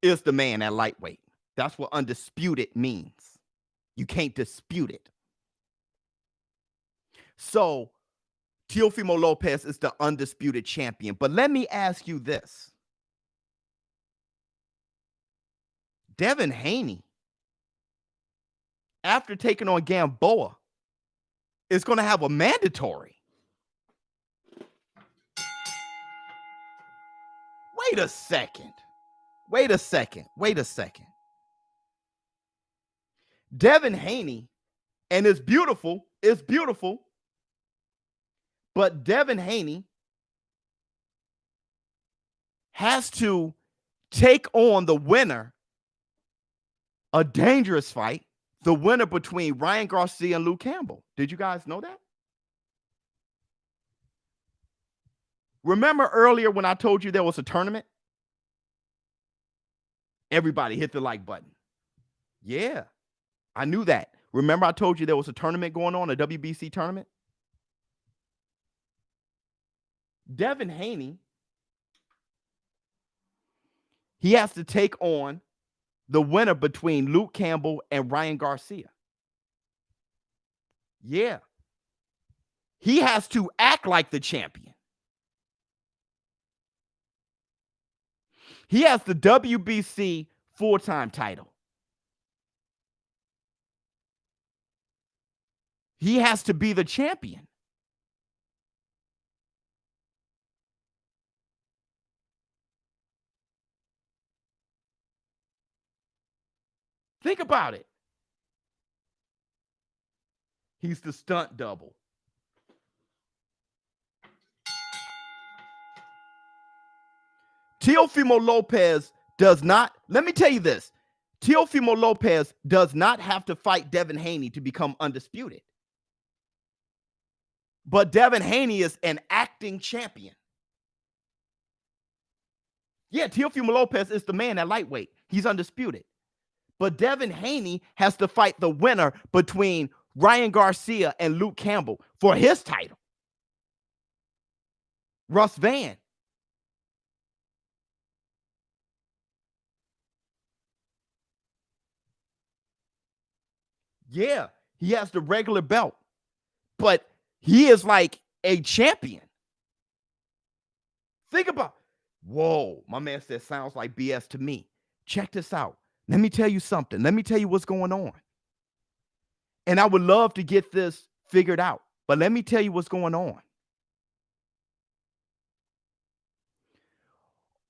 is the man at lightweight. That's what undisputed means. You can't dispute it. So, Teofimo Lopez is the undisputed champion. But let me ask you this. Devin Haney, after taking on Gamboa, is going to have a mandatory. Wait a second. Devin Haney, and it's beautiful, but Devin Haney has to take on the winner, a dangerous fight, the winner between Ryan Garcia and Luke Campbell. Did you guys know that? Remember earlier when I told you there was a tournament? Everybody hit the like button. Yeah, I knew that. Remember I told you there was a tournament going on, a WBC tournament? Devin Haney, he has to take on the winner between Luke Campbell and Ryan Garcia. Yeah. He has to act like the champion. He has the WBC full-time title. He has to be the champion. Think about it. He's the stunt double. Teofimo Lopez does not, let me tell you this. Teofimo Lopez does not have to fight Devin Haney to become undisputed. But Devin Haney is an acting champion. Yeah, Teofimo Lopez is the man at lightweight. He's undisputed. But Devin Haney has to fight the winner between Ryan Garcia and Luke Campbell for his title. Russ Van. Yeah, he has the regular belt, but he is like a champion. Think about, whoa, my man said sounds like BS to me. Check this out. Let me tell you something. Let me tell you what's going on. And I would love to get this figured out, but let me tell you what's going on.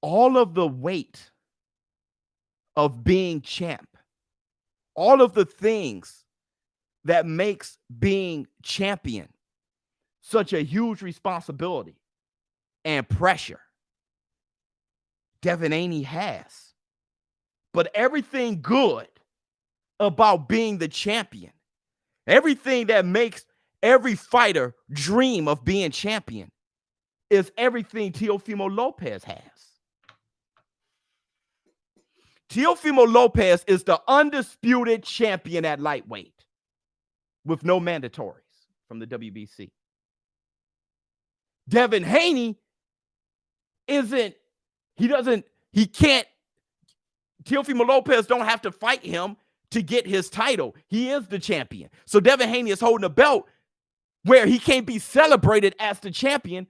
All of the weight of being champ, all of the things that makes being champion such a huge responsibility and pressure, Devin Haney has. But everything good about being the champion, everything that makes every fighter dream of being champion, is everything Teofimo Lopez has. Teofimo Lopez is the undisputed champion at lightweight with no mandatories from the WBC. Devin Haney can't, Teofimo Lopez don't have to fight him to get his title. He is the champion. So Devin Haney is holding a belt where he can't be celebrated as the champion,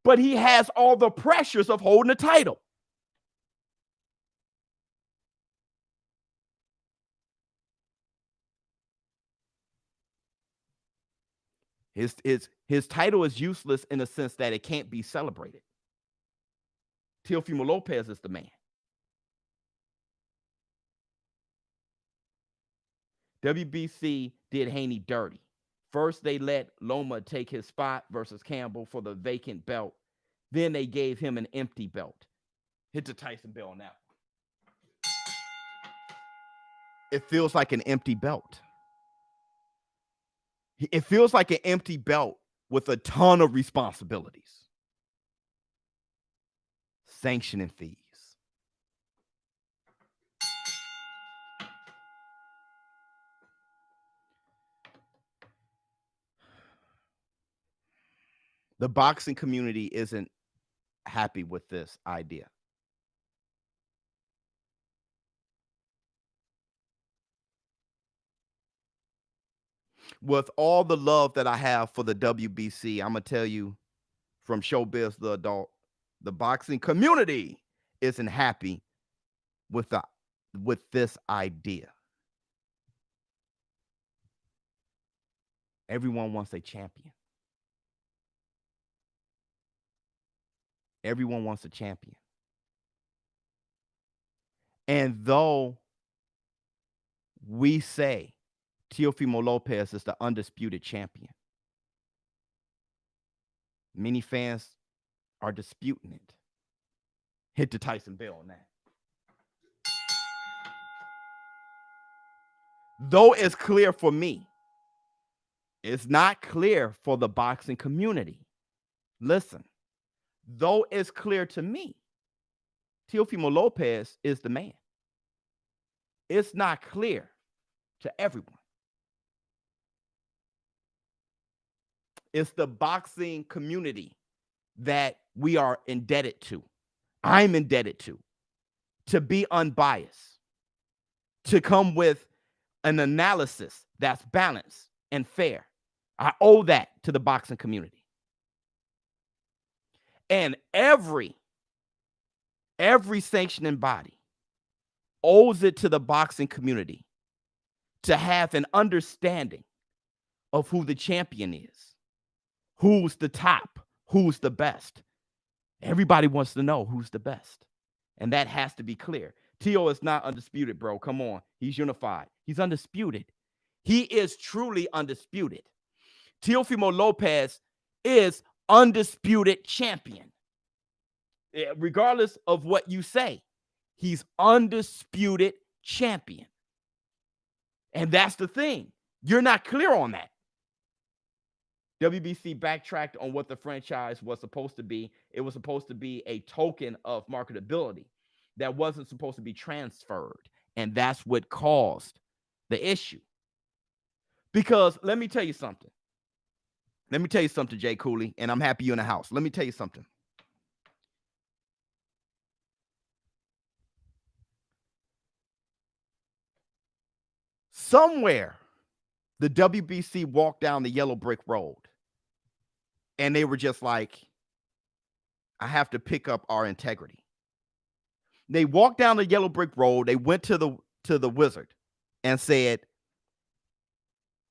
but he has all the pressures of holding a title. His title is useless in the sense that it can't be celebrated. Teofimo Lopez is the man. WBC did Haney dirty. First, they let Loma take his spot versus Campbell for the vacant belt. Then they gave him an empty belt. Hit the Tyson bell on that one. It feels like an empty belt. It feels like an empty belt with a ton of responsibilities. Sanctioning fees. The boxing community isn't happy with this idea. With all the love that I have for the WBC, I'm going to tell you from ShowBizz the Adult, the boxing community isn't happy with this idea. Everyone wants a champion. Everyone wants a champion. And though we say Teofimo Lopez is the undisputed champion, many fans are disputing it. Hit the Tyson bell on that. Though it's clear for me, it's not clear for the boxing community. Listen, though it's clear to me, Teofimo Lopez is the man. It's not clear to everyone. It's the boxing community that we are indebted to. I'm indebted to be unbiased, to come with an analysis that's balanced and fair. I owe that to the boxing community. And every sanctioning body owes it to the boxing community to have an understanding of who the champion is, who's the top, who's the best. Everybody wants to know who's the best. And that has to be clear. Teo is not undisputed, bro. Come on. He's unified. He's undisputed. He is truly undisputed. Teofimo Lopez is undisputed champion. Regardless of what you say, he's undisputed champion. And that's the thing. You're not clear on that. WBC backtracked on what the franchise was supposed to be. It was supposed to be a token of marketability that wasn't supposed to be transferred. And that's what caused the issue. Because let me tell you something. Let me tell you something, Jay Cooley, and I'm happy you're in the house. Let me tell you something. Somewhere, the WBC walked down the yellow brick road, and they were just like, I have to pick up our integrity. They walked down the yellow brick road. They went to the wizard and said,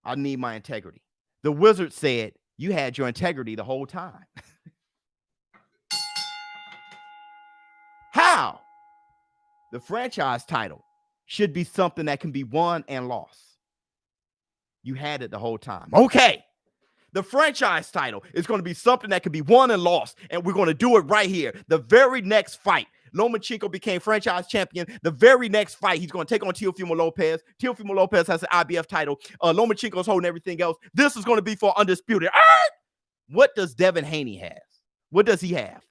I need my integrity. The wizard said, you had your integrity the whole time. How? The franchise title should be something that can be won and lost. You had it the whole time. Okay. The franchise title is going to be something that can be won and lost, and we're going to do it right here. The very next fight, Lomachenko became franchise champion. The very next fight, he's going to take on Teofimo Lopez. Teofimo Lopez has an IBF title. Lomachenko's holding everything else. This is going to be for undisputed. What does Devin Haney have? What does he have?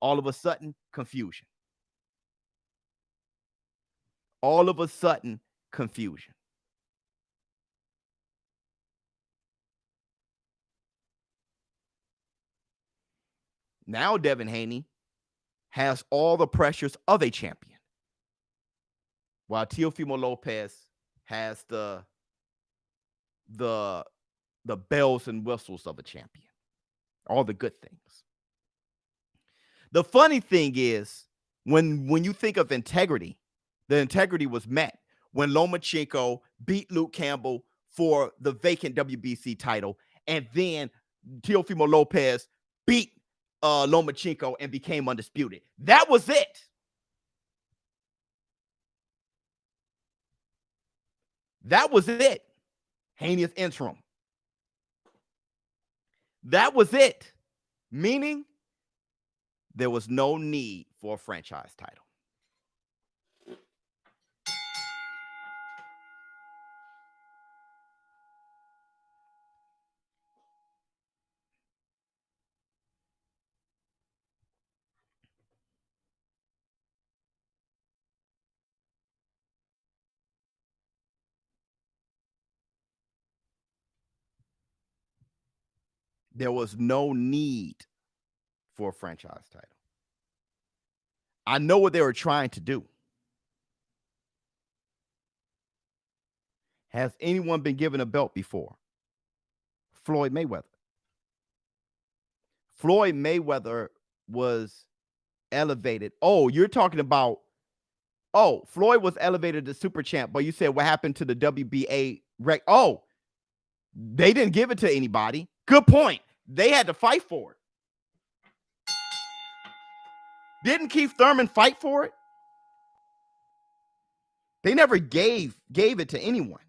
All of a sudden, confusion. All of a sudden, confusion. Now Devin Haney has all the pressures of a champion, while Teofimo Lopez has the bells and whistles of a champion, all the good things. The funny thing is, when you think of integrity, the integrity was met when Lomachenko beat Luke Campbell for the vacant WBC title, and then Teofimo Lopez beat Lomachenko and became undisputed. That was it. That was it. Haney is interim. That was it. Meaning there was no need for a franchise title. There was no need for a franchise title. I know what they were trying to do. Has anyone been given a belt before? Floyd Mayweather. Floyd Mayweather was elevated. Oh, you're talking about, Floyd was elevated to super champ, but you said what happened to the WBA rec? Oh, they didn't give it to anybody. Good point. They had to fight for it. Didn't Keith Thurman fight for it? They never gave it to anyone.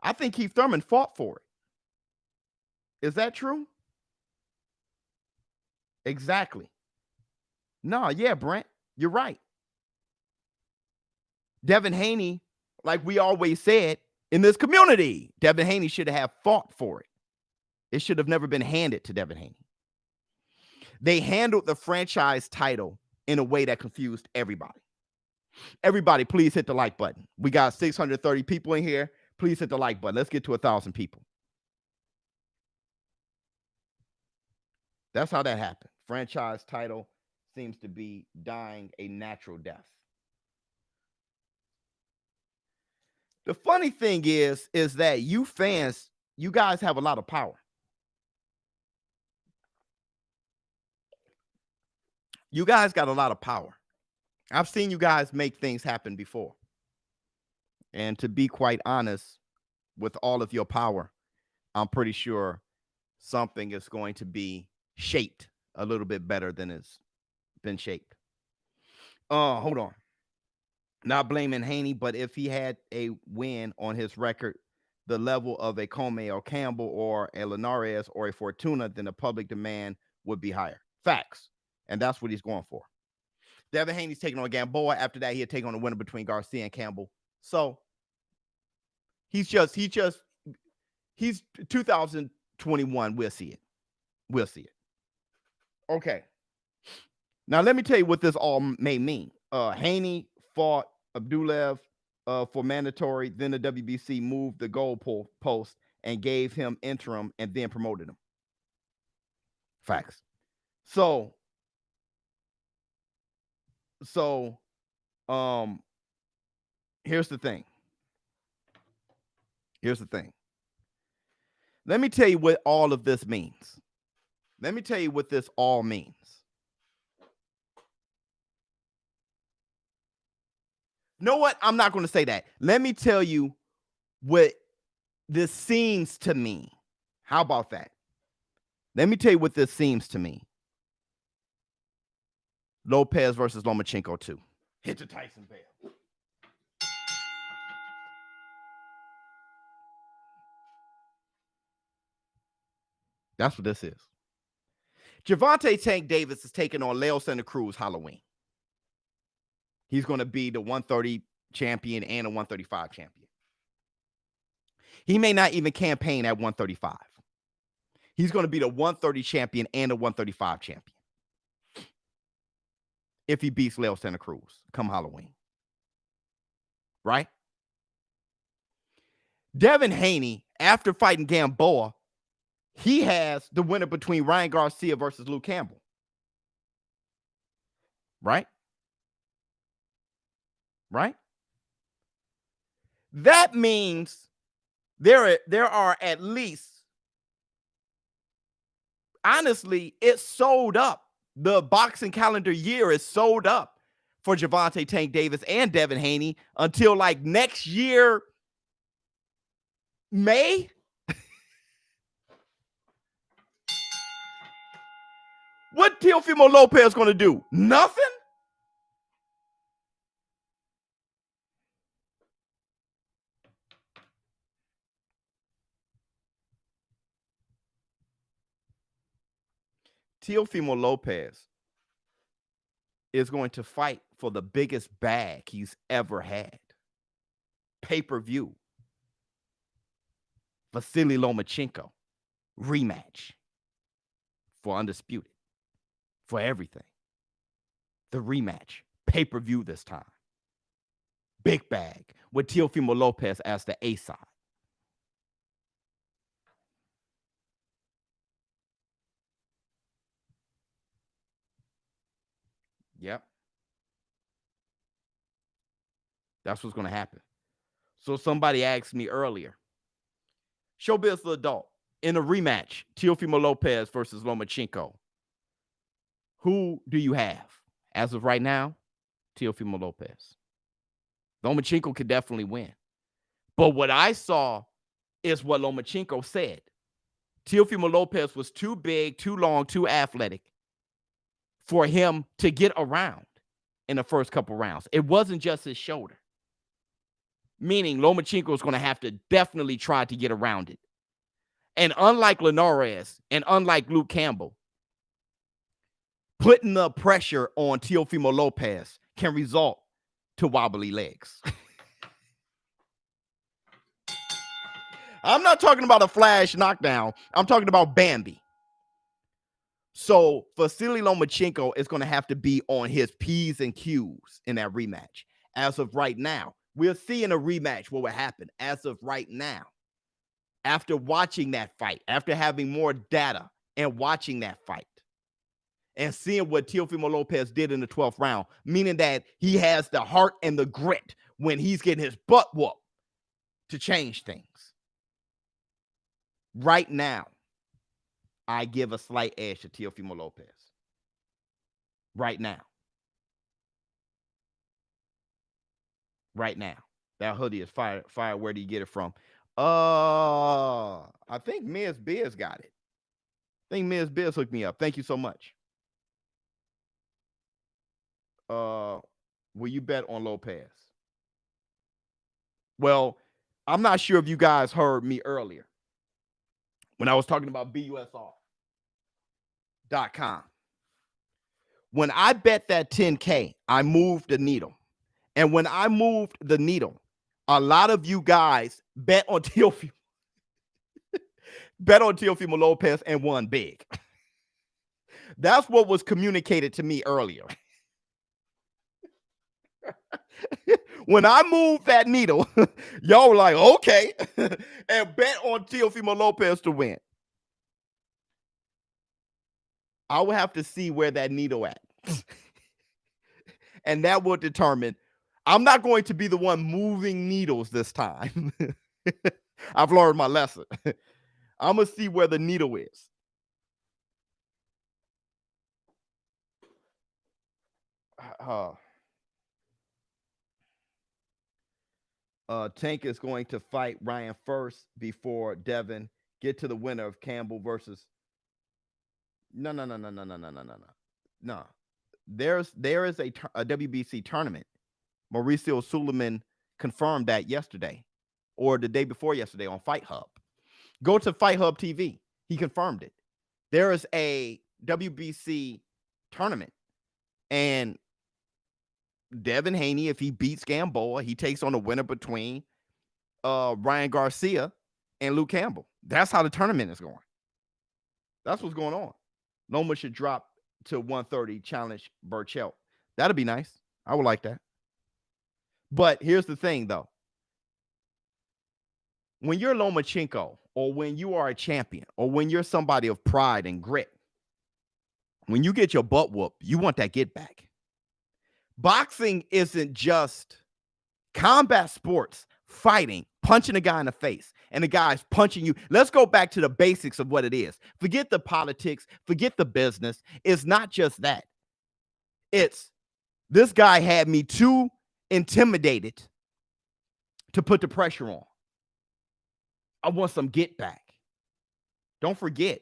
I think Keith Thurman fought for it. Is that true? Exactly. No, yeah, Brent, you're right. Devin Haney, like we always said in this community, Devin Haney should have fought for it. It should have never been handed to Devin Haney. They handled the franchise title in a way that confused everybody. Everybody, please hit the like button. We got 630 people in here. Please hit the like button. Let's get to 1,000 people. That's how that happened. Franchise title seems to be dying a natural death. The funny thing is that you fans, you guys have a lot of power. You guys got a lot of power. I've seen you guys make things happen before. And to be quite honest, with all of your power, I'm pretty sure something is going to be shaped a little bit better than it's been shaped. Hold on. Not blaming Haney, but if he had a win on his record, the level of a Comey or Campbell or a Linares or a Fortuna, then the public demand would be higher. Facts. And that's what he's going for. Devin Haney's taking on Gamboa. After that, he had taken on a winner between Garcia and Campbell. So he's just He's 2021. We'll see it. We'll see it. Okay. Now, let me tell you what this all may mean. Haney fought Abdulaev for mandatory. Then the WBC moved the goal post and gave him interim and then promoted him. Facts. So here's the thing. Here's the thing. Let me tell you what all of this means. Let me tell you what this all means. You know what? I'm not going to say that. Let me tell you what this seems to me. How about that? Let me tell you what this seems to me. Lopez versus Lomachenko 2. Hit the Tyson bell. That's what this is. Gervonta Tank Davis is taking on Leo Santa Cruz Halloween. He's going to be the 130 champion and a 135 champion. He may not even campaign at 135. He's going to be the 130 champion and a 135 champion if he beats Leo Santa Cruz come Halloween. Right? Devin Haney, after fighting Gamboa, he has the winner between Ryan Garcia versus Luke Campbell. Right? Right? That means there are at least, honestly, it's sold up. The boxing calendar year is sold up for Gervonta Tank Davis and Devin Haney until like next year, May. What Teofimo Lopez going to do? Nothing? Teofimo Lopez is going to fight for the biggest bag he's ever had. Pay-per-view. Vasily Lomachenko. Rematch. For Undisputed. For everything. The rematch. Pay-per-view this time. Big bag. With Teofimo Lopez as the A side. Yep. That's what's going to happen. So somebody asked me earlier, ShowBizz the adult, in a rematch, Teofimo Lopez versus Lomachenko, who do you have? As of right now, Teofimo Lopez. Lomachenko could definitely win. But what I saw is what Lomachenko said. Teofimo Lopez was too big, too long, too athletic for him to get around in the first couple rounds. It wasn't just his shoulder. Meaning Lomachenko is going to have to definitely try to get around it. And unlike Linares and unlike Luke Campbell, putting the pressure on Teofimo Lopez can result to wobbly legs. I'm not talking about a flash knockdown. I'm talking about Bambi. So Vasily Lomachenko is going to have to be on his P's and Q's in that rematch. As of right now, we'll see in a rematch what will happen. As of right now, after watching that fight, after having more data and watching that fight, and seeing what Teofimo Lopez did in the 12th round, meaning that he has the heart and the grit when he's getting his butt whooped to change things. Right now, I give a slight edge to Teofimo Lopez. Right now. Right now. That hoodie is fire. Fire. Where do you get it from? I think Ms. Biz got it. I think Ms. Biz hooked me up. Thank you so much. Will you bet on Lopez? Well, I'm not sure if you guys heard me earlier when I was talking about BUSR.com. When I bet that 10K, I moved the needle. And when I moved the needle, a lot of you guys bet on Teofimo. bet on Teofimo Lopez and won big. That's what was communicated to me earlier. When I moved that needle, y'all were like, okay, and bet on Teofimo Lopez to win. I will have to see where that needle at. And that will determine. I'm not going to be the one moving needles this time. I've learned my lesson. I'm going to see where the needle is. Tank is going to fight Ryan first before Devin. Get to the winner of Campbell versus. No. There is a WBC tournament. Mauricio Suleiman confirmed that yesterday or the day before yesterday on Fight Hub. Go to Fight Hub TV. He confirmed it. There is a WBC tournament, and Devin Haney, if he beats Gamboa, he takes on the winner between Ryan Garcia and Luke Campbell. That's how the tournament is going. That's what's going on. Loma should drop to 130, challenge Burchell. That'd be nice. I would like that. But here's the thing, though. When you're Lomachenko, or when you are a champion, or when you're somebody of pride and grit, when you get your butt whooped, you want that get back. Boxing isn't just combat sports, fighting, punching a guy in the face, and the guy's punching you. Let's go back to the basics of what it is. Forget the politics, forget the business. It's not just that. It's this guy had me too intimidated to put the pressure on. I want some get back. Don't forget,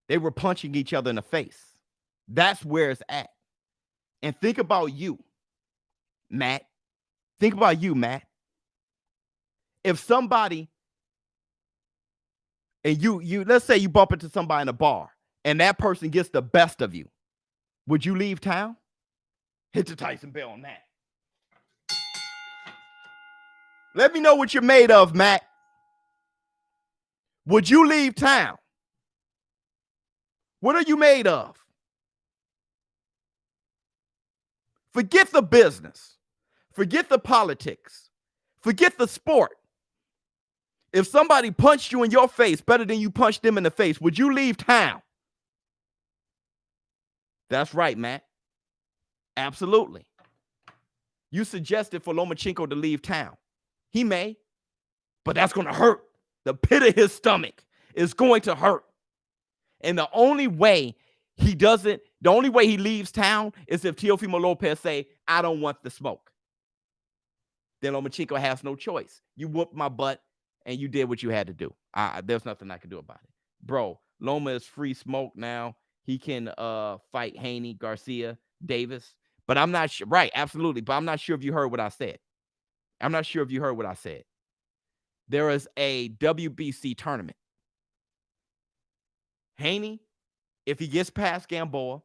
they were punching each other in the face. That's where it's at. And think about you, Matt. Think about you, Matt. If somebody, and you let's say you bump into somebody in a bar and that person gets the best of you, would you leave town? Hit the Tyson bell on that. Let me know what you're made of, Matt. Would you leave town? What are you made of? Forget the business. Forget the politics. Forget the sport. If somebody punched you in your face better than you punched them in the face, would you leave town? That's right, Matt. Absolutely. You suggested for Lomachenko to leave town. He may, but that's going to hurt. The pit of his stomach is going to hurt. And the only way he leaves town is if Teofimo Lopez say, I don't want the smoke. Then Lomachenko has no choice. You whooped my butt and you did what you had to do. There's nothing I can do about it. Bro, Loma is free smoke now. He can fight Haney, Garcia, Davis. But I'm not sure. Right, absolutely. But I'm not sure if you heard what I said. There is a WBC tournament. Haney, if he gets past Gamboa,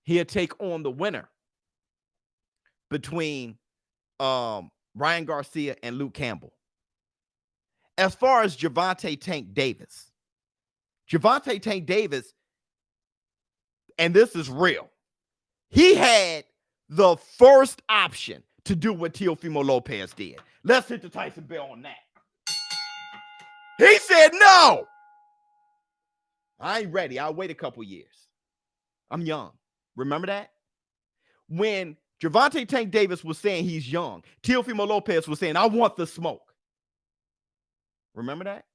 he'll take on the winner between Ryan Garcia and Luke Campbell. As far as Gervonta Tank Davis, and this is real, he had the first option to do what Teofimo Lopez did. Let's hit the Tyson bell on that. He said no. I ain't ready. I'll wait a couple years. I'm young. Remember that? When Gervonta Tank Davis was saying he's young, Teofimo Lopez was saying, I want the smoke. Remember that?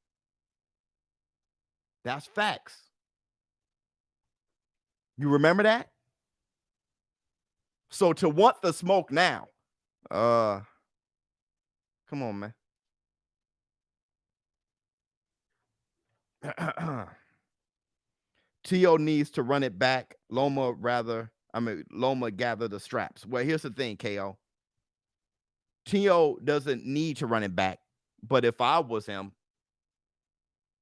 That's facts. You remember that? So to want the smoke now, come on, man. Tio needs to run it back. Loma gather the straps. Well, here's the thing, KO. Tio doesn't need to run it back, but if I was him,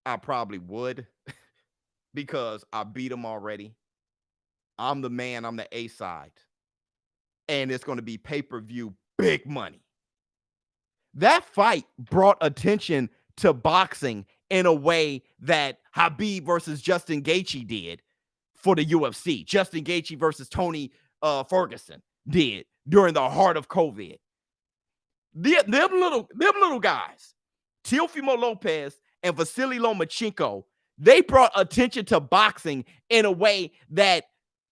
I probably would because I beat him already. I'm the man. I'm the A side. And it's going to be pay-per-view big money. That fight brought attention to boxing in a way that Khabib versus Justin Gaethje did for the UFC. Justin Gaethje versus Tony Ferguson did during the heart of COVID. Them little guys, Teofimo Lopez and Vasily Lomachenko, they brought attention to boxing in a way that,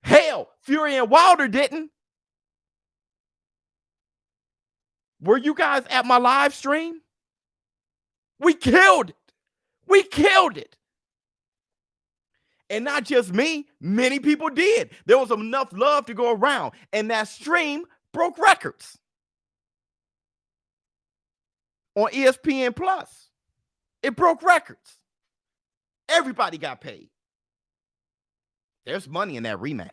hell, Fury and Wilder didn't. Were you guys at my live stream? We killed it. We killed it. And not just me, many people did. There was enough love to go around, and that stream broke records on ESPN Plus. It broke records. Everybody got paid. There's money in that rematch.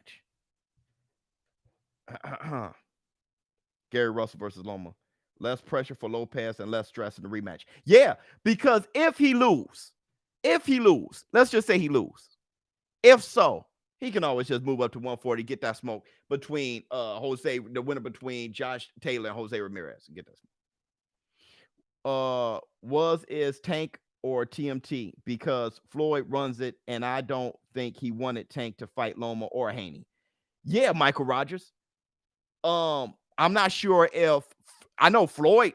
Gary Russell versus Loma. Less pressure for Lopez and less stress in the rematch. Yeah, because if he lose, let's just say he lose. If so, he can always just move up to 140, get that smoke between the winner between Josh Taylor and Jose Ramirez, and get that smoke. Is Tank or TMT? Because Floyd runs it, and I don't think he wanted Tank to fight Loma or Haney. Yeah, Michael Rogers. I'm not sure if I know Floyd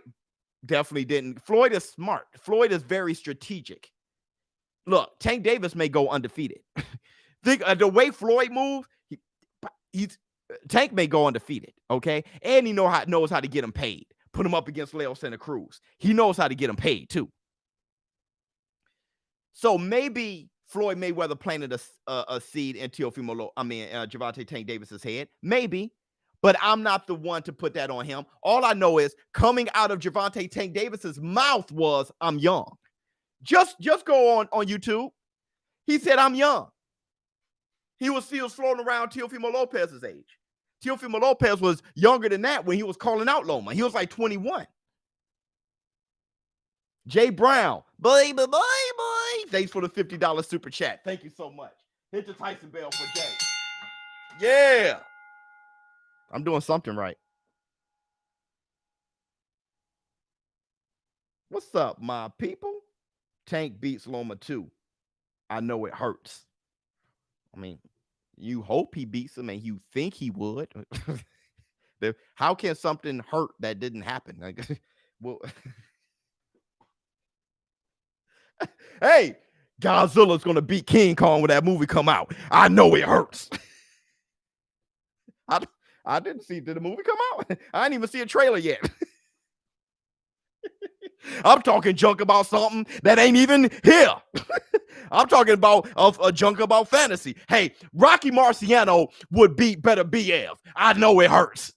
definitely didn't. Floyd is smart. Floyd is very strategic. Look, Tank Davis may go undefeated. Think the way Floyd moves, Tank may go undefeated. Okay, and he knows how to get him paid. Put him up against Leo Santa Cruz. He knows how to get him paid too. So maybe Floyd Mayweather planted a seed in Gervonta Tank Davis's head. Maybe. But I'm not the one to put that on him. All I know is coming out of Gervonta Tank Davis's mouth was, I'm young. Just go on YouTube. He said, I'm young. He was floating around Teofimo Lopez's age. Teofimo Lopez was younger than that when he was calling out Loma. He was like 21. Jay Brown. Boy. Thanks for the $50 super chat. Thank you so much. Hit the Tyson bell for Jay. Yeah. I'm doing something right. What's up, my people? Tank beats Loma too. I know it hurts. I mean, you hope he beats him and you think he would. How can something hurt that didn't happen? Like, well, hey, Godzilla's going to beat King Kong when that movie come out. I know it hurts. I didn't see. Did the movie come out? I didn't even see a trailer yet. I'm talking junk about something that ain't even here. I'm talking about a junk about fantasy. Hey, Rocky Marciano would beat Better BF. I know it hurts.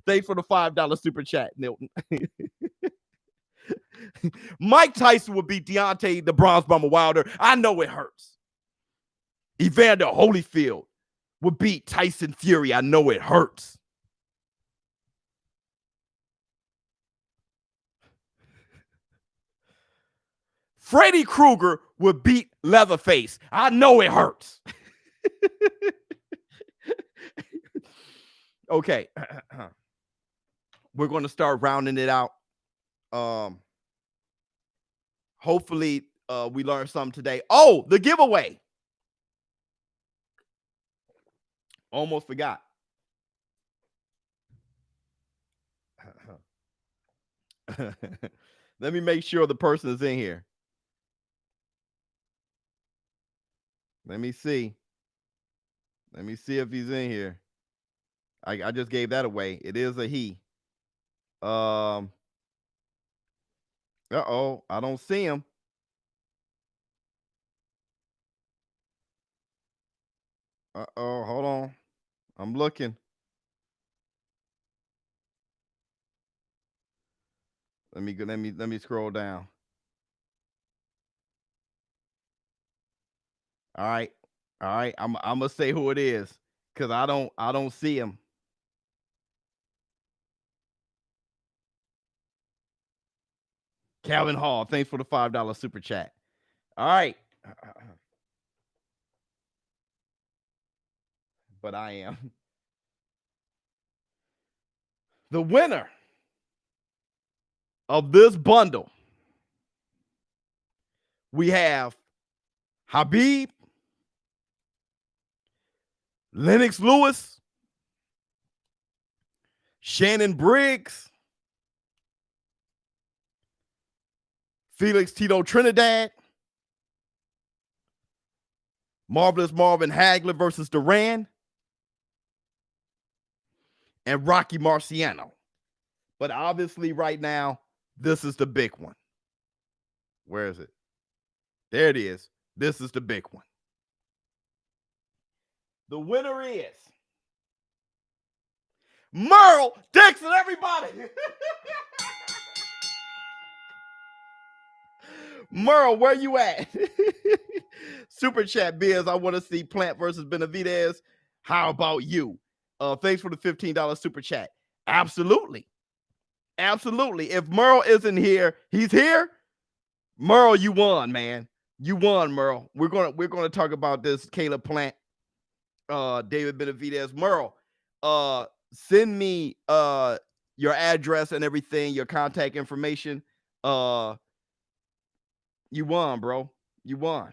Thanks for the $5 super chat, Milton. Mike Tyson would beat Deontay the Bronze Bomber Wilder. I know it hurts. Evander Holyfield would beat Tyson Fury. I know it hurts. Freddy Krueger would beat Leatherface. I know it hurts. Okay. We're going to start rounding it out. Hopefully we learned something today. Oh, the giveaway. Almost forgot. Let me make sure the person is in here. Let me see. Let me see if he's in here. I just gave that away. It is a he. Uh-oh, I don't see him. Uh-oh, hold on. I'm looking. Let me scroll down. All right. I'm gonna say who it is because I don't see him. Calvin Hall, thanks for the $5 super chat. All right. But I am. The winner of this bundle We have Habib, Lennox Lewis, Shannon Briggs, Felix Tito Trinidad, Marvelous Marvin Hagler versus Duran, and Rocky Marciano. But obviously right now, this is the big one. Where is it? There it is. This is the big one. The winner is Merle Dixon, everybody. Merle, where you at? Super chat Biz, I want to see Plant versus Benavidez. How about you? Thanks for the $15 super chat. Absolutely. Absolutely. If Merle isn't here, he's here. Merle, you won, man. You won, Merle. We're gonna talk about this Caleb Plant, David Benavidez. Merle, send me your address and everything, your contact information. You won, bro. You won.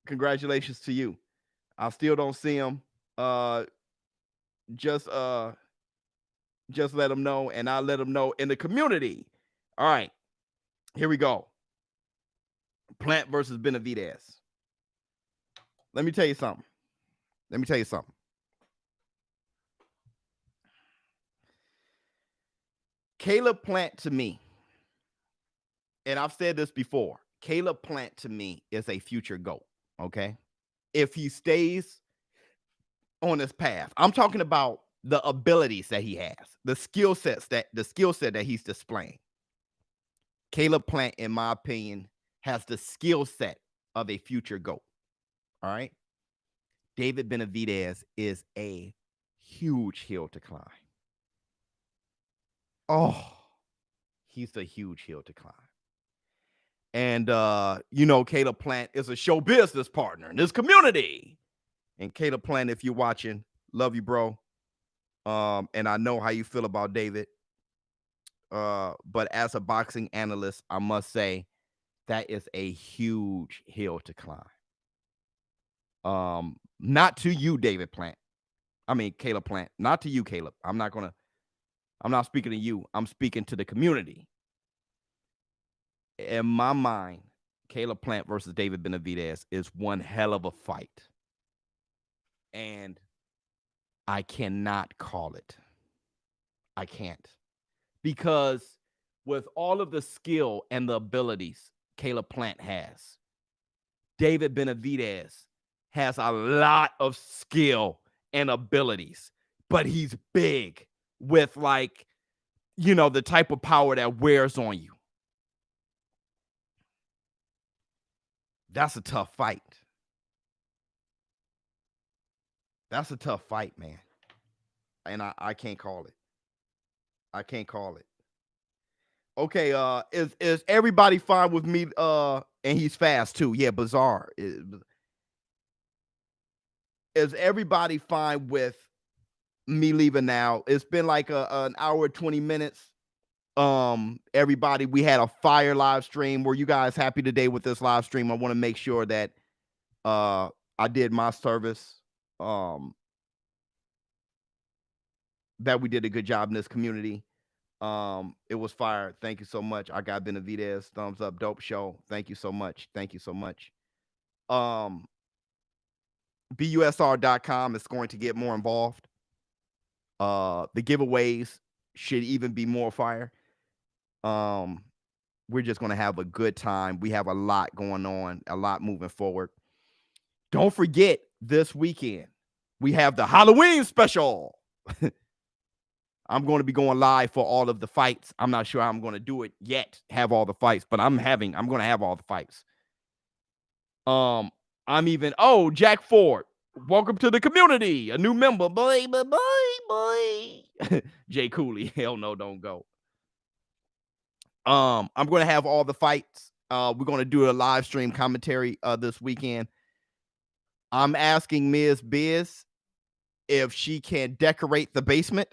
Congratulations to you. I still don't see him. Just let them know, and I'll let them know in the community. All right, here we go. Plant versus Benavidez. Let me tell you something. Caleb Plant to me, and I've said this before, Caleb Plant to me is a future GOAT, okay? If he stays on this path. I'm talking about the abilities that he has, the skill set that he's displaying. Caleb Plant, in my opinion, has the skill set of a future GOAT. All right. David Benavidez is a huge hill to climb. Oh, he's a huge hill to climb. And Caleb Plant is a show business partner in this community. And Caleb Plant, if you're watching, love you, bro. And I know how you feel about David. But as a boxing analyst, I must say that is a huge hill to climb. Not to you, Caleb Plant. Not to you, Caleb. I'm not speaking to you. I'm speaking to the community. In my mind, Caleb Plant versus David Benavidez is one hell of a fight. And I cannot call it. I can't. Because with all of the skill and the abilities Caleb Plant has, David Benavidez has a lot of skill and abilities, but he's big with the type of power that wears on you. That's a tough fight. That's a tough fight, man. And I can't call it. I can't call it. Okay, is everybody fine with me? And he's fast too. Yeah, bizarre. Is everybody fine with me leaving now? It's been like an hour, 20 minutes. Everybody, we had a fire live stream. Were you guys happy today with this live stream? I want to make sure that I did my service. That we did a good job in this community. It was fire. Thank you so much. I got Benavidez. Thumbs up. Dope show. Thank you so much. Thank you so much. BUSR.com is going to get more involved. The giveaways should even be more fire. We're just going to have a good time. We have a lot going on, a lot moving forward. Don't forget, this weekend, we have the Halloween special. I'm going to be going live for all of the fights. I'm not sure how I'm going to do it yet, have all the fights, but I'm going to have all the fights. Jack Ford, welcome to the community, a new member. Boy. Jay Cooley, hell no, don't go. I'm going to have all the fights. We're going to do a live stream commentary this weekend. I'm asking Ms. Biz if she can decorate the basement.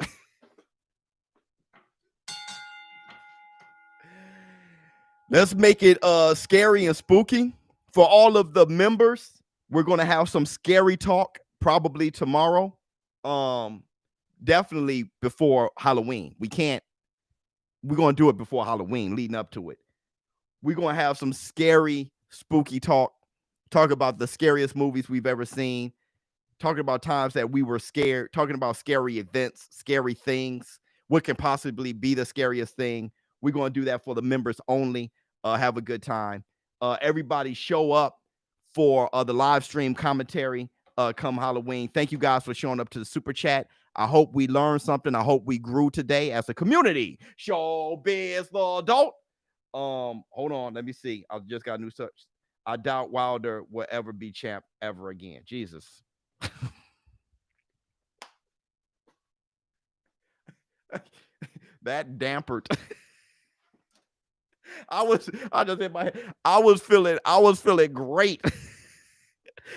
Let's make it scary and spooky for all of the members. We're gonna have some scary talk probably tomorrow. Definitely before Halloween. We're gonna do it before Halloween, leading up to it. We're gonna have some scary, spooky talk. Talk about the scariest movies we've ever seen. Talking about times that we were scared. Talking about scary events, scary things. What can possibly be the scariest thing? We're gonna do that for the members only. Have a good time. Everybody show up for the live stream commentary come Halloween. Thank you guys for showing up to the super chat. I hope we learned something. I hope we grew today as a community. ShowBizz the adult. Hold on, let me see. I just got a new search. I doubt Wilder will ever be champ ever again. Jesus. That dampered. I just in my head. I was feeling great.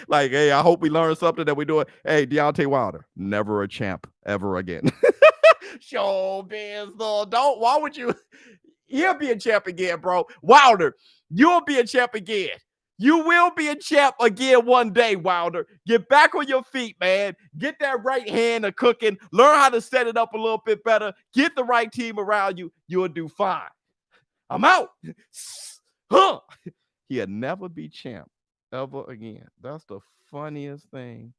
Like, hey, I hope we learned something that we do it. Hey, Deontay Wilder, never a champ ever again. ShowBizz the adult. Why would you? He'll be a champ again, bro. Wilder, you'll be a champ again. You will be a champ again one day, Wilder. Get back on your feet, man. Get that right hand a cooking. Learn how to set it up a little bit better. Get the right team around you. You'll do fine. I'm out. Huh. He'll never be champ ever again. That's the funniest thing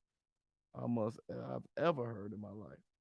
I've ever heard in my life.